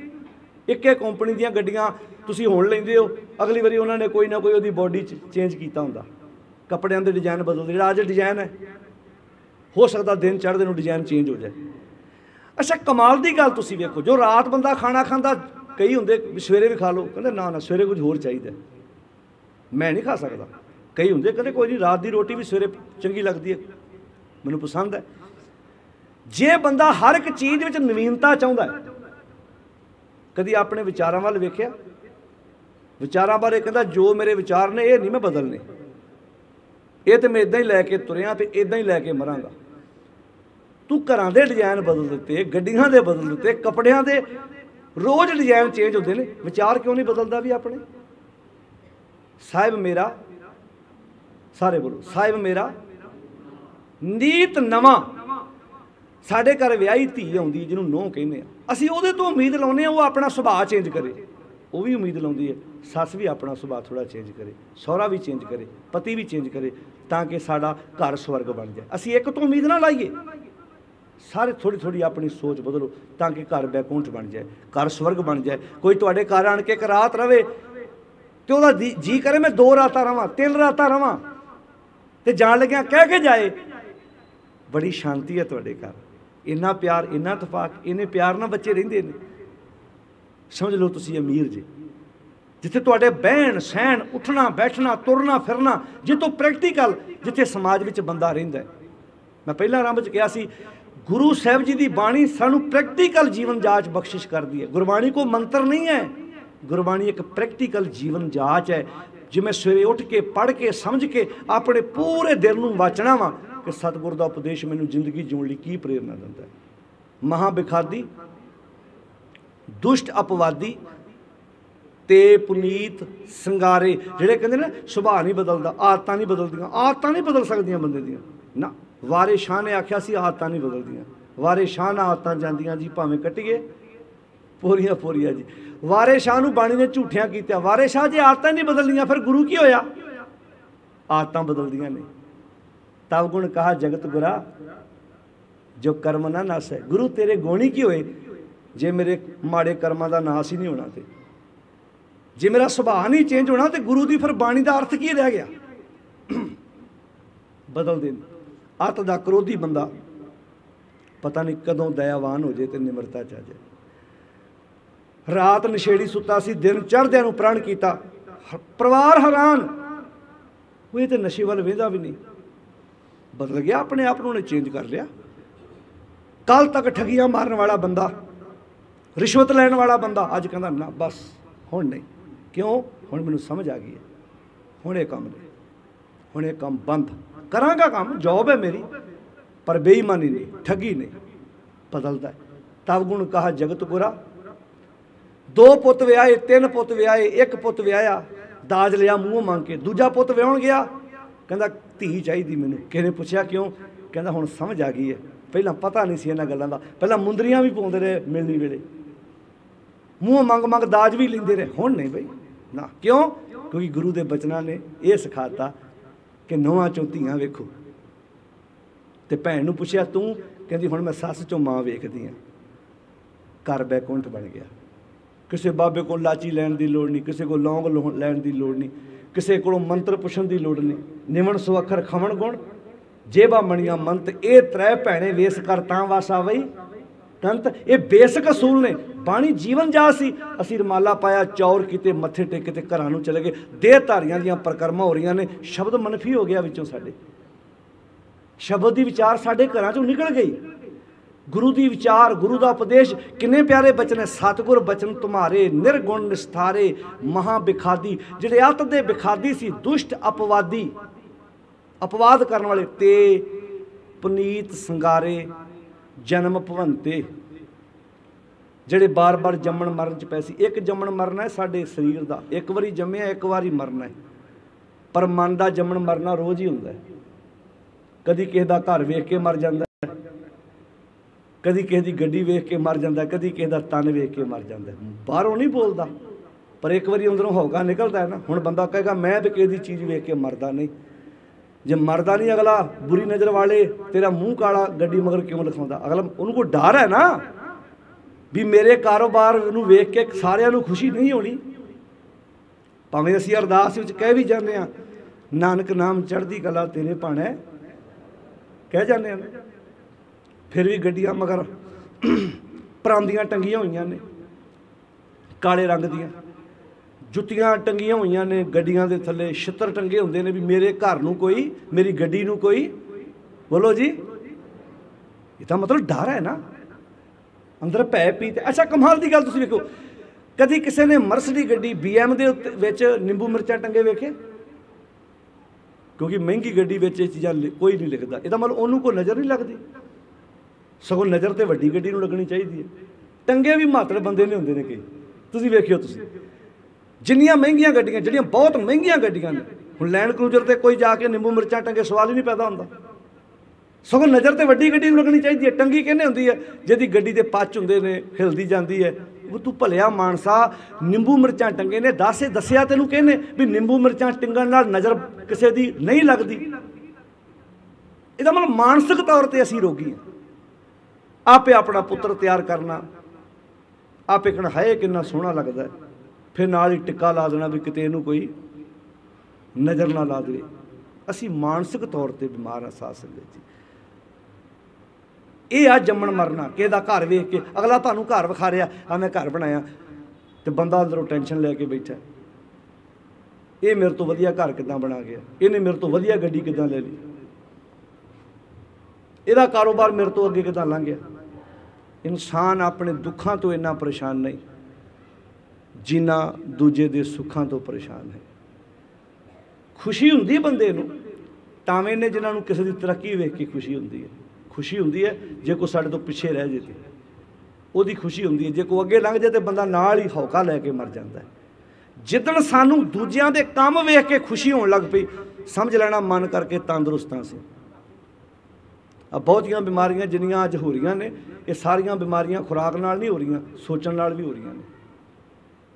एक कंपनी दीयां गड्डियां तुसीं हुण लैंदे हो, अगली वारी उन्हां ने कोई ना कोई उहदी बॉडी चेंज कीता हुंदा। कपड़ियां दे डिजाइन बदलते, जिहड़ा अज डिजाइन है, हो सकता दिन चढ़दे नूं डिजाइन चेंज हो जाए। अच्छा कमाल की गल तुसीं वेखो, जो रात बंदा खाना खांदा, कई हुंदे सवेरे भी खा लो, कहंदे ना ना सवेरे कुछ होर चाहिदा, मैं नहीं खा सकदा। कई हुंदे कहंदे कोई नहीं, रात की रोटी भी सवेरे चंगी लगती है, मैनूं पसंद है। जे बंदा हर एक चीज़ विच नवीनता चाहुंदा है, कदी अपने विचारां वल वेखिया? विचारां बारे कहंदा जो मेरे विचार ने ये नहीं मैं बदलने, ये तो मैं इदां ही लैके तुरिया तो इदां ही लैके मरांगा। तू घरां दे डिजाइन बदल दिते, गड्डियां दे बदल दिते, कपड़ियां दे रोज़ डिजाइन चेंज होते हैं, विचार क्यों नहीं बदलता भी अपने? साहिब मेरा, सारे बोलो साहिब मेरा नीत नवा। साढ़े घर विआही धी आउंदी जिन्हों नूंह कहने, असीं उहदे तो उम्मीद लाउने वो अपना सुभाਅ चेंज करे। वो भी उम्मीद लाउंदी है सस भी अपना सुभाਅ थोड़ा चेंज करे, सहुरा भी चेंज करे, पति भी चेंज करे, ताकि साडा घर स्वर्ग बन जाए। असीं एक तो उम्मीद ना लाइए, सारे थोड़ी थोड़ी अपनी सोच बदलो ताकि घर बैकुंठ बन जाए, घर स्वर्ग बन जाए। कोई तुहाडे घर आण के एक रात रवे तो वह जी करे मैं 2 रातां रवां, 3 रातां रवां, तो जान लग्या कह के जाए बड़ी शांति है तुहाडे घर, इन्ना प्यार, इन्ना इतफाक, इन्ने प्यार नाल बच्चे रहिंदे ने। समझ लो तुसीं अमीर जे, जिथे तुहाडे बहन सहन, उठना बैठना, तुरना फिरना, जितों प्रैक्टिकल, जिथे समाज विच बंदा रहिंदा है। मैं पहला आरंभ च कहा सी, गुरु साहब जी की बाणी सानू प्रैक्टिकल जीवन जाच बख्शिश करती है। गुरबाणी को मंत्र नहीं है, गुरबाणी एक प्रैक्टिकल जीवन जाच है, जिवें सवेरे उठ के पढ़ के समझ के अपने पूरे दिल नूं वाचना वा कि सतगुर का उपदेश मैनूं जिंदगी जीउण लई की प्रेरणा दिंदा है। महाबिखादी दुष्ट अपवादी ते पुनीत संगारे, जिहड़े कहंदे ना सुभाਅ नहीं बदलदा, आदतां नहीं बदलदियां, आदतां नहीं बदल सकदियां बंदे दियां ना। वारे शाह ने आख्या सी आदतां नहीं बदलदियां, वारे शाह नाल आदतां जांदियां जी, भावें कट्टिए पूरियां पूरियां जी। वारे शाह नूं बाणी ने झूठियां कीतिया, वारे शाह जे आदतां नहीं बदलदियां फिर गुरु की होया? आदतां बदलदियां ने। तब गुण कहा जगत गुरा जो कर्म ना नासै, गुरु तेरे गुण ही की होए जे मेरे माड़े कर्मां दा नाश ही नहीं होना, तो जे मेरा सुभाਅ नहीं चेंज होना, तो गुरु की फिर बाणी का अर्थ की रह गया। बदल देन अत दा क्रोधी बंदा पता नहीं कदों दयावान हो जाए तो निमरता च आ जाए। रात नशेड़ी सुता सी, दिन चढ़द्या नूं प्रण किया, परिवार हैरान, वो तो नशे वाल वेंदा भी नहीं, बदल गया अपने आप उन्हें चेंज कर लिया। कल तक ठगियां मारन वाला बंदा, रिश्वत लैन वाला बंदा अज कहता ना बस हुण नहीं, क्यों हुण मैनूं समझ आ गई है, हुण ये काम नहीं, हुण ये काम बंद करांगा, काम जॉब है मेरी, पर बेईमानी नहीं, ठगी नहीं। बदलता है। तब गुण कहा जगत गुरा, 2 पुत विआए, 3 पुत विआए, 1 पुत विआया, दाज लिया मूँह मंग के, दूजा पुत विआउण गया, कहता धी चाहिए मैनूं। किसी ने पूछा क्यों, कहता हुण समझ आ गई है, पहला पता नहीं सी इन्हां गल्लां दा, पहला मुंदरियां भी पाउंदे रहे मिलनी वेले, मूँह मंग मंग दाज भी लैंदे रहे, हुण नहीं बई ना, क्यों, क्योंकि गुरु के बचनां ने यह सिखाता कि नौहां चों धीआं वेखो। तो भैन नूं पुछया तूं, कहती हुण मैं सੱਸ चों मां वेखदी हाँ, घर बैकुंठ बन गया। किसी बाबे को लाची लैण की लोड़ नहीं, किसी को लौंग लैण की लोड़ नहीं, किसी को मंत्र पुछण की लोड़ नहीं। निमन सुअखर खमण गुण, जेबा मणिया मंत, ये 3 भैणे वेस कर तां वास आवई कंत। ये बेसिक असूल ने, बाणी जीवन जा सी। असीं रमाला पाया, चौर किते, मत्थे टेके ते घरां नूं चले गए, देहधारियां दीयां परिक्रमा हो रही ने, शब्द मनफी हो गया विचों साडे, शब्द की विचार साडे घरां चों निकल गई। गुरु की विचार, गुरु का उपदेश किन्ने प्यारे बचन है, सतगुर बचन तुम्हारे निर्गुण निस्तारे महा बिखादी। जिहड़े अत दे बिखादी सी, दुष्ट अपवादी, अपवाद करने वाले, ते पुनीत संगारे जन्म भवंते, जिहड़े बार बार जम्मण मरण च पै सी। एक जम्मण मरना है साडे शरीर का, एक बारी जम्मिया एक बारी मरना है, पर मन का जम्मण मरना रोज़ ही हुंदा है। कदी किसी का घर वेख के मर जाता है, कदी किसी की गड्डी वेख के मर जाता है, कदी किसी का तन वेख के मर जाता है। बाहरों नहीं बोलता, पर एक बारी अंदरों होगा निकलता है ना। हुण बंदा कहेगा मैं तो किसी की चीज़ वेख के मरदा नहीं, जे मरदा नहीं अगला बुरी नज़र वाले तेरा मूँह काला गड्डी मगर क्यों लिखाउंदा, अगला उनको डर है ना भी मेरे कारोबार नूं वेख के सारिਆਂ ਨੂੰ खुशी नहीं होनी। भावें असीं अरदास विच कह भी जाते हैं नानक नाम चढ़दी कला तेरे भाणै, कह जाते हैं, फिर भी गड्डियां मगर परांदियां टंगियां हुई ने, काले रंग दियां जुत्तियां टंगियां हुई ने, गड्डियां दे थल्ले छित्र टंगे हुंदे ने भी मेरे घर नूं कोई, मेरी गड्डी नूं कोई, बोलो जी, ये मतलब डर है ना, अंदर भै पी। अच्छा कमाल की गल तुसीं वेखो, कदी किसी ने मर्सडी गड्डी BM दे विच निंबू मिर्चां टंगे वेखे, क्योंकि महंगी गड्डी विच चीज़ां कोई नहीं लिखता, इसदा मतलब उन्होंने कोई नज़र नहीं लगती, सगों नज़र तो वड्डी गड्डी नूं लगनी चाहिए है। टंगे भी मातड़ बंदे ने हुंदे ने कई, तुसीं वेखिओ तुसीं जिन्नियां महंगियां गड्डियां, जिहड़ियां बहुत महंगियां गड्डियां ने, हुण लैंड क्रूजर ते कोई जाके निंबू मिर्चां टंगे सवाल ही नहीं पैदा होंदा, सगों नज़र तो वड्डी गड्डी नूं लगनी चाहिए है। टंगी किहने हुंदी है, जिहदी गड्डी दे पच हुंदे ने, हिलदी जांदी है, वो तू भलिया मानसा निंबू मिर्चां टंगे ने, दस्सिया तैनूं कहने भी निंबू मिर्चां टिंगण नाल नज़र किसी दी नहीं लगती, इहदा मतलब मानसिक तौर पर असीं रोगी हैं। आपे अपना पुत्र तैयार करना, आपे कहना हाए कितना सोहना लगता है, फिर नाल ही टिक्का ला देना भी किते इहनूं कोई नज़र ना ला दे। असीं मानसिक तौर पर बीमार हाँ साध संगत जी। ये आ जम्मण मरना, किसी का घर वेख के अगला तुहानूं घर विखा रहा, आ मैं घर बनाया, तो बंदा अंदरों टेंशन लैके बैठा, ये मेरे तो वधिया घर किदां बना गया, इन्हें मेरे तो वधिया गड्डी किदां ले ली, इहदा कारोबार मेरे तो अगे किदां लंघ गया। इंसान अपने दुखों तो इन्ना परेशान नहीं जिन्ना दूजे दे सुखां तो परेशान है। खुशी हुंदी है बंदे नूं, तावें ने जिन्हां नूं किसी दी तरक्की वेख के खुशी हुंदी है, खुशी हुंदी है जे कोई साडे तो पिछे रह जाए तो ਉਹਦੀ खुशी हुंदी है, जे कोई अगे लंघ जाए तो बंदा नाल ही हौका लैके मर जाता है। जिदन सानू दूजियां दे काम वेख के खुशी होने लग पई, समझ लेना मन करके तंदुरुस्तां से। अब बहुतियां बीमारियां जिन्नियां अज हो रही ने, ये सारियां बीमारियां खुराक नाल नहीं हो रही, सोचण नाल भी हो रही ने।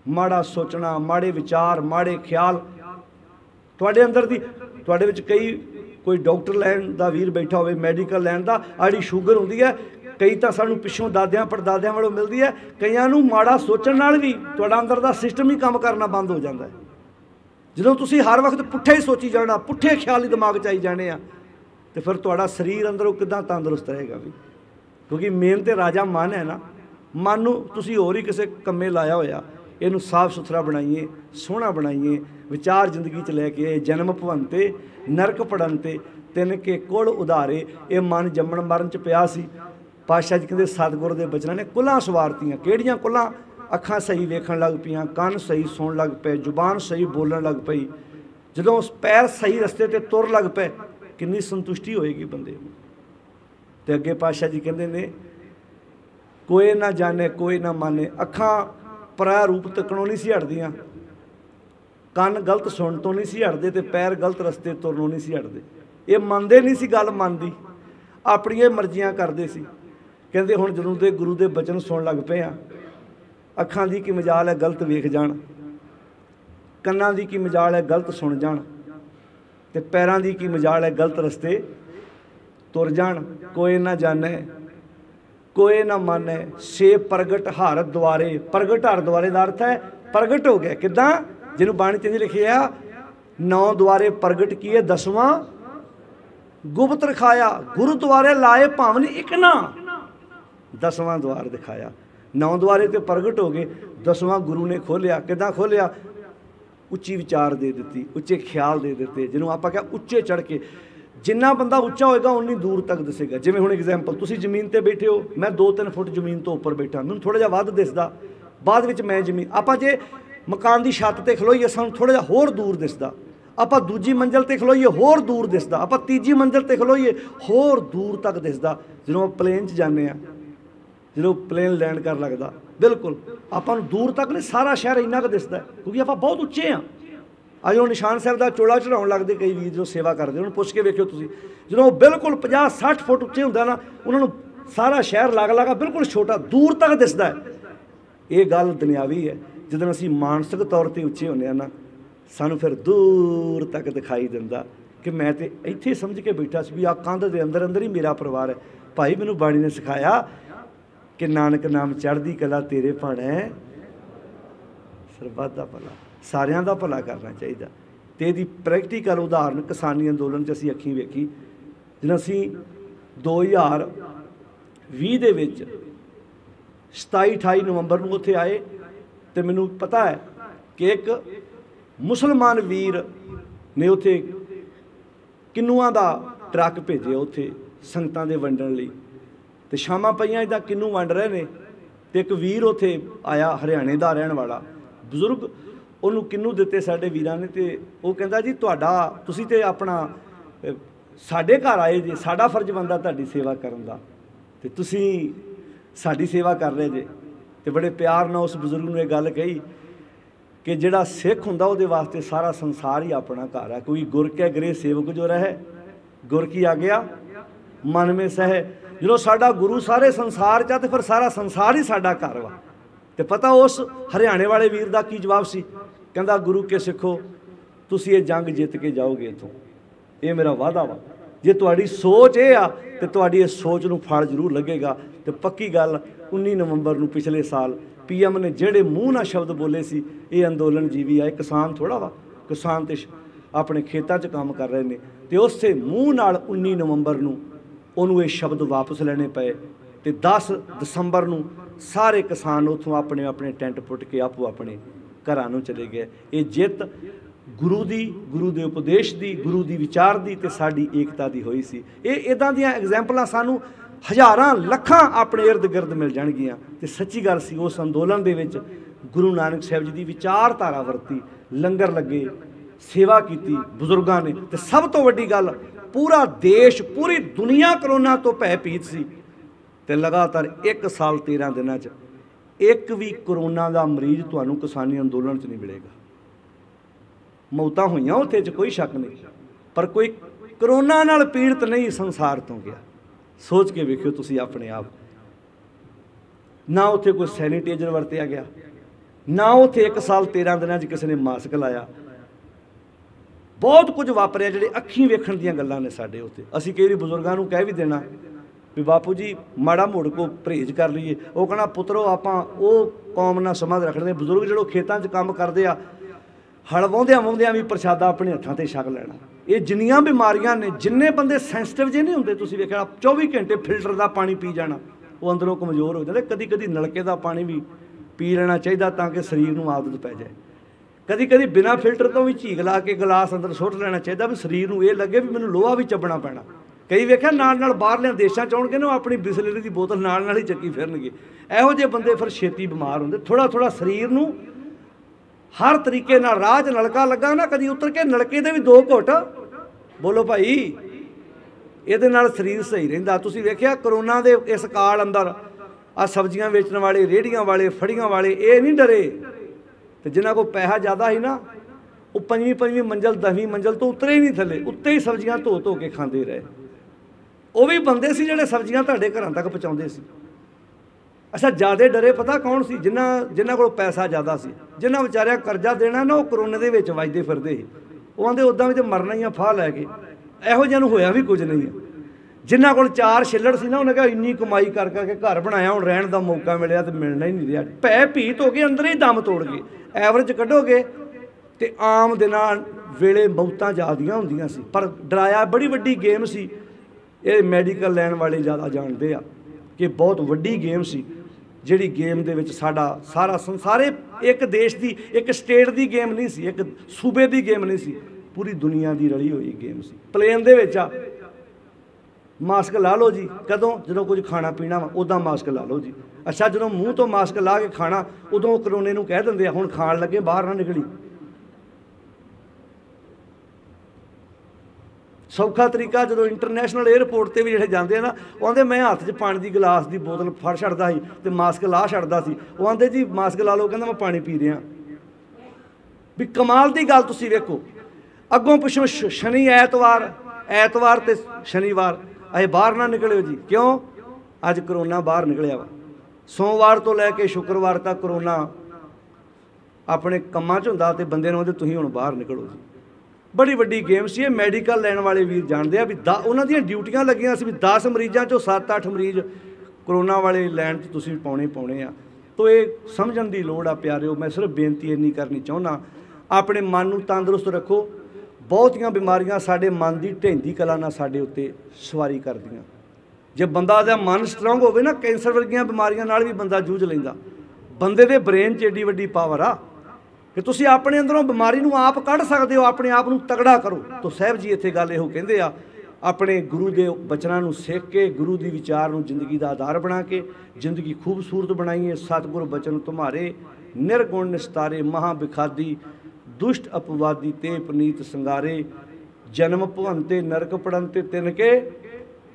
माड़ा सोचना, माड़े विचार, माड़े ख्याल तुहाडे अंदर दी, तुहाडे विच कई कोई डॉक्टर लैन दा वीर बैठा होवे, मैडिकल लैन दा, आड़ी शूगर हुंदी है, कई तो सानू पिछों दादियां परदादियां वालों मिलती है, कईयां नू माड़ा सोचण नाल भी तुहाडा अंदर दा सिस्टम ही काम करना बंद हो जाता है। जदों तुसीं हर वक्त पुट्ठे ही सोची जाना, पुट्ठे ख्याल ही दिमाग च आई जाने आ, तो फिर तुहाडा शरीर अंदरों किदां तंदुरुस्त रहेगा भी। क्योंकि मेन तो राजा मन है ना, मन नू तुसीं होर ही किसी कम्मे लाया होया। इनू साफ सुथरा बनाइए, सोहना बनाइए, विचार जिंदगी च लैके आए। जन्म भवंते नरक पड़नते तिन के कुल उधारे। ये मन जम्मण मरण च पिया सी। पातशाह जी कहते सतगुर के बचनों ने कुलां सवारतियां। किहड़ियां कुलां? अखां सही वेखण लग पियां, कंन सही सुण लग पे, जुबान सही बोलन लग पई, जदों पैर सही रस्ते ते तुर लग पे, कितनी संतुष्टि होएगी बंदे नूं। ते अगे पातशाह जी कहते ने कोई ना जाने कोई ना माने। अखां पराया रूप तकणों नहीं सी हटदियां, ਕੰਨ गलत सुन तो नहीं सी हटते, तो पैर गलत रस्ते तुरनों नहीं सी हटते। ये मनते नहीं सी गल मन की, अपनियां मर्जियां करते सी। कहते हुण जदों दे गुरु के बचन सुन लग पे आ, अखां की मजाल है गलत वेख जाण, कन्नां की मजाल है गलत सुन जाण, ते पैरां की मजाल है गलत रस्ते तुर जाण। कोई ना जाने कोई ना माने, से प्रगट हर द्वारे। प्रगट हर द्वारे का अर्थ है प्रगट हो गया। किदां? जिन्होंने बाणी च लिखिया 9 द्वारे प्रगट किए 10वां गुप्त रखाया। गुरु द्वारे लाए भावन एक ना, 10वां द्वार दिखाया। 9 द्वारे तो प्रगट हो गए, 10वां गुरु ने खोलिया। किदां खोलिया? उच्ची विचार दे दी, उच्चे ख्याल दे दिते। जिन्होंने आप क्या उच्चे चढ़ के, जिन्ना बंदा उच्चा होएगा उन्नी दूर तक दिसेगा। जिवें हुण एग्जाम्पल, तुसीं जमीन ते बैठे हो, मैं 2-3 फुट जमीन तो उपर बैठा, मैनूं थोड़ा जिहा वध दिसदा, बाद विच मैं जमीन। आपां जे मकान की छत ते खलोईए सानूं थोड़ा जिहा होर दूर दिसदा, आपां दूजी मंजिल ते खलोईए होर दूर दिसदा, आपां तीजी मंजिल ते खलोईए होर दूर तक दिसदा। जदों प्लेन च जाने आ, जदों प्लेन लैंड कर लगदा, बिल्कुल आपां नूं दूर तक नहीं सारा शहर इन्ना क दिसदा, क्योंकि आपां बहुत उच्चे हाँ। अज हम निशान साहब का चोला चढ़ाउण लगदे कई वीर जो सेवा करते, उन्होंने पुछ के वेखियो तुसीं, जदों बिल्कुल 50-60 फुट उच्चे हुंदा ना, उन्होंने सारा शहर लग लगा बिल्कुल छोटा दूर तक दिसदा है। ये गल दुनियावी है। जदों असीं मानसिक तौर पर उच्चे होंदे आ ना, सानूं फिर दूर तक दिखाई दिंदा कि मैं तो इत्थे समझ के बैठा सी भी आ कंध दे अंदर अंदर ही मेरा परिवार है। भाई मैनूं बाणी ने सिखाया कि नानक नाम चढ़दी कला तेरे भाणै, सरबत दा भला, सारियां दा भला करना चाहिए। तो यदी प्रैक्टिकल उदाहरण किसानी अंदोलन च असीं अखीं वेखी। जिवें असीं 2020 दे विच 27-28 नवंबर नूं उत्थे आए, तो मैनूं पता है कि एक मुसलमान वीर ने उत्थे किन्नुआं दा ट्रक भेजे उत्थे संगतां दे वंडण लई। ते शामां पईआं इदां किन्नू वंड रहे ने, ते एक वीर उत्थे आया हरियाणे दा रहण वाला बजुर्ग, ਉਹਨੂੰ ਕਿੰਨੂ ਦਿੱਤੇ ਸਾਡੇ ਵੀਰਾਂ ਨੇ। ਤੇ ਉਹ ਕਹਿੰਦਾ ਜੀ ਤੁਹਾਡਾ ਤੁਸੀਂ ਤੇ ਆਪਣਾ ਸਾਡੇ ਘਰ ਆਏ ਜੇ, ਸਾਡਾ ਫਰਜ਼ ਬਣਦਾ ਤੁਹਾਡੀ ਸੇਵਾ ਕਰਨ ਦਾ, ਤੇ ਤੁਸੀਂ ਸਾਡੀ ਸੇਵਾ ਕਰ ਰਹੇ ਜੇ। ਤੇ ਬੜੇ ਪਿਆਰ ਨਾਲ ਉਸ ਬਜ਼ੁਰਗ ਨੂੰ ਇਹ ਗੱਲ ਕਹੀ ਕਿ ਜਿਹੜਾ ਸਿੱਖ ਹੁੰਦਾ ਉਹਦੇ ਵਾਸਤੇ ਸਾਰਾ ਸੰਸਾਰ ਹੀ ਆਪਣਾ ਘਰ ਹੈ। ਕੋਈ ਗੁਰ ਕੇ ਗ੍ਰਹਿ ਸੇਵਕ ਜੋ ਰਹੇ, ਗੁਰ ਕੀ ਆ ਗਿਆ ਮਨ ਮੇ ਸਹਿ। ਜਦੋਂ ਸਾਡਾ ਗੁਰੂ ਸਾਰੇ ਸੰਸਾਰ 'ਚ ਆ, ਤੇ ਫਿਰ ਸਾਰਾ ਸੰਸਾਰ ਹੀ ਸਾਡਾ ਘਰ ਵਾ। ਤੇ ਪਤਾ ਉਸ ਹਰਿਆਣੇ ਵਾਲੇ ਵੀਰ ਦਾ ਕੀ ਜਵਾਬ ਸੀ? ਕਹਿੰਦਾ ਗੁਰੂ ਕੇ ਸਿੱਖੋ, ਤੁਸੀਂ ਇਹ ਜੰਗ ਜਿੱਤ ਕੇ ਜਾਓਗੇ ਇੱਥੋਂ, ਇਹ ਮੇਰਾ ਵਾਅਦਾ ਵਾ। ਜੇ ਤੁਹਾਡੀ ਸੋਚ ਇਹ ਆ ਤੇ ਤੁਹਾਡੀ ਇਸ ਸੋਚ ਨੂੰ ਫਲ ਜ਼ਰੂਰ ਲੱਗੇਗਾ। ਤੇ ਪੱਕੀ ਗੱਲ 19 ਨਵੰਬਰ ਨੂੰ ਪਿਛਲੇ ਸਾਲ PM ਨੇ ਜਿਹੜੇ ਮੂੰਹ ਨਾਲ ਸ਼ਬਦ ਬੋਲੇ ਸੀ, ਇਹ ਅੰਦੋਲਨ ਜੀਵੀ ਆ, ਇਹ ਕਿਸਾਨ ਥੋੜ੍ਹਾ ਵਾ, ਕਿਸਾਨ ਤੇ ਆਪਣੇ ਖੇਤਾਂ 'ਚ ਕੰਮ ਕਰ ਰਹੇ ਨੇ। ਤੇ ਉਸੇ ਮੂੰਹ ਨਾਲ 19 ਨਵੰਬਰ ਨੂੰ ਉਹਨੂੰ ਇਹ ਸ਼ਬਦ ਵਾਪਸ ਲੈਣੇ ਪਏ। ਤੇ 10 ਦਸੰਬਰ ਨੂੰ ਸਾਰੇ ਕਿਸਾਨ ਉੱਥੋਂ ਆਪਣੇ ਆਪਣੇ ਟੈਂਟ ਪੁੱਟ ਕੇ ਆਪੋ ਆਪਣੇ ਘਰਾਂ ਨੂੰ ਚਲੇ ਗਏ। ਇਹ ਜਿੱਤ ਗੁਰੂ ਦੀ, ਗੁਰੂ ਦੇ ਉਪਦੇਸ਼ ਦੀ, ਗੁਰੂ ਦੀ ਵਿਚਾਰ ਦੀ ਤੇ ਸਾਡੀ ਏਕਤਾ ਦੀ ਹੋਈ ਸੀ। ਇਹ ਇੱਦਾਂ ਦੀਆਂ ਐਗਜ਼ੈਂਪਲਾਂ ਸਾਨੂੰ ਹਜ਼ਾਰਾਂ ਲੱਖਾਂ ਆਪਣੇ ਇਰਦ ਗਿਰਦ ਮਿਲ ਜਾਣਗੀਆਂ। ਤੇ ਸੱਚੀ ਗੱਲ ਸੀ, ਉਸ ਅੰਦੋਲਨ ਦੇ ਵਿੱਚ ਗੁਰੂ ਨਾਨਕ ਸਾਹਿਬ ਜੀ ਦੀ ਵਿਚਾਰਧਾਰਾ ਵਰਤੀ, ਲੰਗਰ ਲੱਗੇ, ਸੇਵਾ ਕੀਤੀ ਬਜ਼ੁਰਗਾਂ ਨੇ। ਤੇ ਸਭ ਤੋਂ ਵੱਡੀ ਗੱਲ, ਪੂਰਾ ਦੇਸ਼, ਪੂਰੀ ਦੁਨੀਆ ਕਰੋਨਾ ਤੋਂ ਭੈ ਭੀਤ ਸੀ। ਤੇ ਲਗਾਤਾਰ 1 ਸਾਲ 13 ਦਿਨਾਂ 'ਚ ਇੱਕ ਵੀ ਕਰੋਨਾ ਦਾ ਮਰੀਜ਼ ਤੁਹਾਨੂੰ ਕਿਸਾਨੀ ਅੰਦੋਲਨ 'ਚ ਨਹੀਂ ਮਿਲੇਗਾ। ਮੌਤਾਂ ਹੋਈਆਂ ਉੱਥੇ 'ਚ ਕੋਈ ਸ਼ੱਕ ਨਹੀਂ, ਪਰ ਕੋਈ ਕਰੋਨਾ ਨਾਲ ਪੀੜਤ ਨਹੀਂ ਸੰਸਾਰ ਤੋਂ ਗਿਆ। ਸੋਚ ਕੇ ਵੇਖਿਓ ਤੁਸੀਂ ਆਪਣੇ ਆਪ। ਨਾ ਉੱਥੇ ਕੋਈ ਸੈਨੀਟਾਈਜ਼ਰ ਵਰਤਿਆ ਗਿਆ, ਨਾ ਉੱਥੇ 1 ਸਾਲ 13 ਦਿਨਾਂ 'ਚ ਕਿਸੇ ਨੇ ਮਾਸਕ ਲਾਇਆ। ਬਹੁਤ ਕੁਝ ਵਾਪਰਿਆ ਜਿਹੜੇ ਅੱਖੀਂ ਵੇਖਣ ਦੀਆਂ ਗੱਲਾਂ ਨੇ ਸਾਡੇ ਉੱਤੇ। ਅਸੀਂ ਕਈ ਵਾਰੀ ਬਜ਼ੁਰਗਾਂ ਨੂੰ ਕਹਿ ਵੀ ਦੇਣਾ भी बापू जी माड़ा मोड़ को परहेज कर लीए। वो कहना पुत्रो आपां वो कौम नाल संबंध रखते, बजुर्ग जो खेतों च काम करते आ हल वाहुंदियां भी प्रशादा अपने हत्थां ते छक लैना। ये जिन्नियां बीमारियां ने, जिन्ने बंदे सैंसिटिव जे नहीं होंदे, तुसीं वेखिआ 24 घंटे फिल्टर का पानी पी जाना, वो अंदरों कमज़ोर हो जाते। कदी कदी नलके का पानी भी पी लेना चाहिए ताकि शरीर में आदत पै जाए। कदी कदी बिना फिल्टर तो भी झीक ला के गिलास अंदर सुੱਟ लेना चाहिए भी शरीर में ये लगे भी मैनूं लोहा भी ਚੱਬਣਾ पैना। कई वेख्या नाल बाहरलियां देशां च आउणगे ना अपनी बिसलरी की बोतल नाल ही चक्की फिरनगे। इहो ਜਿਹੇ बंदे फिर छेती बीमार होंदे। थोड़ा थोड़ा शरीर नूं हर तरीके नाल राह च नलका लगा ना, कदी उतर के नलके दे भी 2 घुट बोलो भाई, ਇਹਦੇ ਨਾਲ शरीर सही रहिंदा। तुसीं वेख्या करोना दे इस काल अंदर आ सब्जियां बेचण वाले, रेहड़ियां वाले, फड़ियां वाले ये नहीं डरे, तो जिन्हां को पैसा ज़्यादा ही ना वो 5वीं मंजिल 10वीं मंजिल तो उतरे ही नहीं थले, उत्ते ही सब्जियां धो के खांदे रहे। वो भी बंदे सी जिहड़े सब्जियां तुहाडे घरां तक पहुँचाउंदे सी। अच्छा ज़्यादा डरे पता कौन सी? जिन्हां कोल पैसा ज़्यादा सी, जिन्हां विचारिया करजा देना ना, वो करोने दे विच वजदे फिरदे सी। वो आंदे उदां भी तो मरना ही आ फाह लैके, ਇਹੋ ਜਿਹਾ ਨੂੰ ਹੋਇਆ ਵੀ ਕੁਝ नहीं है। जिन्हां कोल 4 छिल्लड़ सी ना, उन्हें कहा इन्नी कमाई कर करके घर बनाया, हुण रहण दा मौका मिलिया तो मिलना ही नहीं रहा। भै भीत हो गए, अंदर ही दम तोड़ गए। एवरेज कढोगे तो आम दिनां वेले मौतां ज़्यादियां होंदियां सी, पर डराया बड़ी वड्डी गेम सी। ये मैडिकल लैन वाले ज़्यादा जानते आ कि बहुत वड्डी गेम सी, जिहड़ी गेम दे विच साडा सारा संसार, एक देश की एक स्टेट की गेम नहीं सी, एक सूबे की गेम नहीं सी, पूरी दुनिया की रली हुई गेम सी। प्लेन दे विच आ मास्क ला लो जी, कदों जो कुछ खाना पीना वा उदा मास्क ला लो जी। अच्छा जो मूँह तो मास्क ला के खाना, उदों करोने नूं कह दिंदे हुण खाण लगे बाहर ना निकली। सौखा तरीका जो इंटरनेशनल एयरपोर्ट पर भी जो जाते हैं ना, वो आते मैं हत्थ च पानी की गिलास की बोतल फड़ छड़दा सी ते मास्क ला छड़दा सी। वो आते जी मास्क ला लो, कहंदा मैं पानी पी रहा। भी कमाल की गल तुसीं वेखो, अगों पिछों शनि ऐतवार ते शनिवार अजे बाहर ना निकलियो जी। क्यों? अज करोना बाहर निकलिया वा। सोमवार तो लैके शुक्रवार तक करोना अपने कमां च हुंदा ते बंदे नूं आंदे तुसीं हुण बाहर निकलो जी। बड़ी वड्डी गेम सी। मैडिकल लैन वाले वीर जानते हैं भी उन्हां दीयां ड्यूटियां लगियां सी भी 10 मरीज़ां चों 7-8 मरीज़ करोना वाले लैन च तुसीं पाउणे आ। तो ये समझण दी लोड़ आ प्यारिओ। मैं सिर्फ बेनती इन्नी करनी चाहुंदा, अपने मन नूं तंदुरुस्त रखो। बहुतियां बीमारियां साडे मन की ढेंदी कला नाल साडे उत्ते सवारी करदियां। जे बंदा दा मन स्ट्रोंग होवे ना, कैंसर वर्गियां बीमारियां नाल भी बंदा जूझ लैंदा। बंदे दे ब्रेन च एडी वड्डी पावर आ कि तुसीं अपने अंदरों बीमारी नूं आप कढ सकदे हो, अपने आप नूं तगड़ा करो। तो साहब जी इत्थे गल इहो कहंदे आ, अपने गुरु के बचनां नूं सिख के, गुरु की विचार नूं जिंदगी का आधार बना के जिंदगी खूबसूरत बनाइए। सतगुर बचन तुम्हारे निर्गुण निस्तारे, महा बिखादी दुष्ट अपवादी ते पनीत संगारे। जन्म भवंते नरक पड़नते तिनके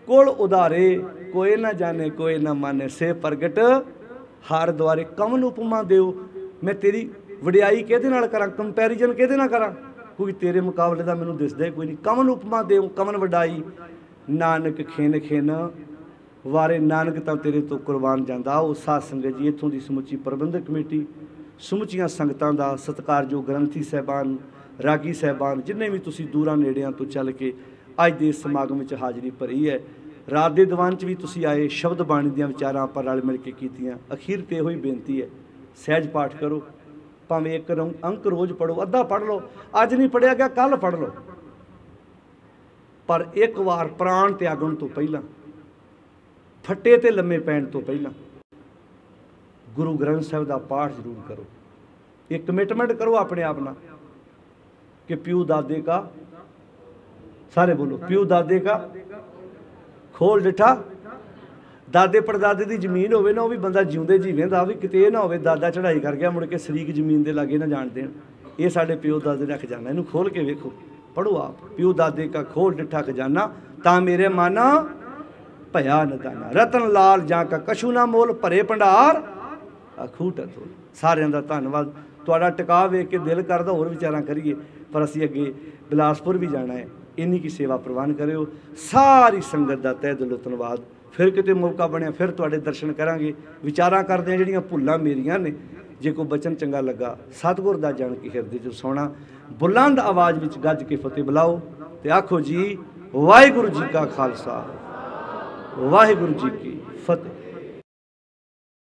कुल उधारे, कोई ना जाने कोई ना माने से प्रगट हार द्वारे। कमन उपमा देओ, मैं तेरी वडियाई किहदे नाल करां, कंपैरिजन किहदे नाल करां, कोई तेरे मुकाबले दा मैनूं दिसदा ही कोई नहीं। कमन उपमा देओ कमन वडाई, नानक खिन खिन वारे नानक तां तेरे तो कुर्बान जांदा। आओ साध संगत जी, इत्थों दी समुची प्रबंधक कमेटी, समुचियां संगतां दा सत्कारयोग ग्रंथी साहबान, रागी साहबान, जिन्ने भी तुसीं दूरां नेड़ियां तो चल के अज दे समागम में हाज़री भरी है। रात दे दीवान च भी तुसीं आए, शब्द बाणी दियां विचारां आपां रल मिल के कीतियां। अखीर ते इहो ही बेनती है, सहज पाठ करो, भावें एक अंक रोज़ पढ़ो, अद्धा पढ़ लो, अज नहीं पढ़िया गया कल पढ़ लो, पर एक बार प्राण त्यागण तो पहलां, फट्टे ते लम्मे पैण तो पहलां गुरु ग्रंथ साहिब का पाठ जरूर करो। एक कमिटमेंट करो अपने आप ना कि प्यू दादे का, सारे बोलो, प्यू दादे का खोल डिठा। दादे परदादे की जमीन होवे ना, वो भी बंदा जिउंदे जी वेंदा, भी किते ना होवे दादा चढ़ाई कर गया मुड़ के शरीक जमीन के लागे ना जान देन। ये साडे प्यो दादे का खजाना, इनू खोल के वेखो, पढ़ो आप। प्यू दादे का खोल डिठा खजाना, ता मेरे माना भया नदाना। रतन लाल जां का कछु ना मोल, भरे भंडार अखूट अतोल। सारिਆਂ ਦਾ ਧੰਨਵਾਦ। ਤੁਹਾਡਾ ਟਿਕਾ ਵੇਖ के दिल करदा होर विचारां करिए, पर असीं अगे बिलासपुर भी जाना है। इन्नी की सेवा प्रवान करियो। सारी संगत का तह दिलों धन्नवाद। फिर किते मौका बनया फिर तुहाडे दर्शन करांगे। विचारां करदे आं जिहड़ियां भुल्लां मेरियां ने, जे कोई बचन चंगा लगा सतगुर दा जान के हिरदे च सोना, बुलंद आवाज़ विच गज के फतेह बुलाओ ते आखो जी वाहिगुरू जी का खालसा ਵਾਹਿਗੁਰੂ ਜੀ ਕੀ ਫਤਿਹ।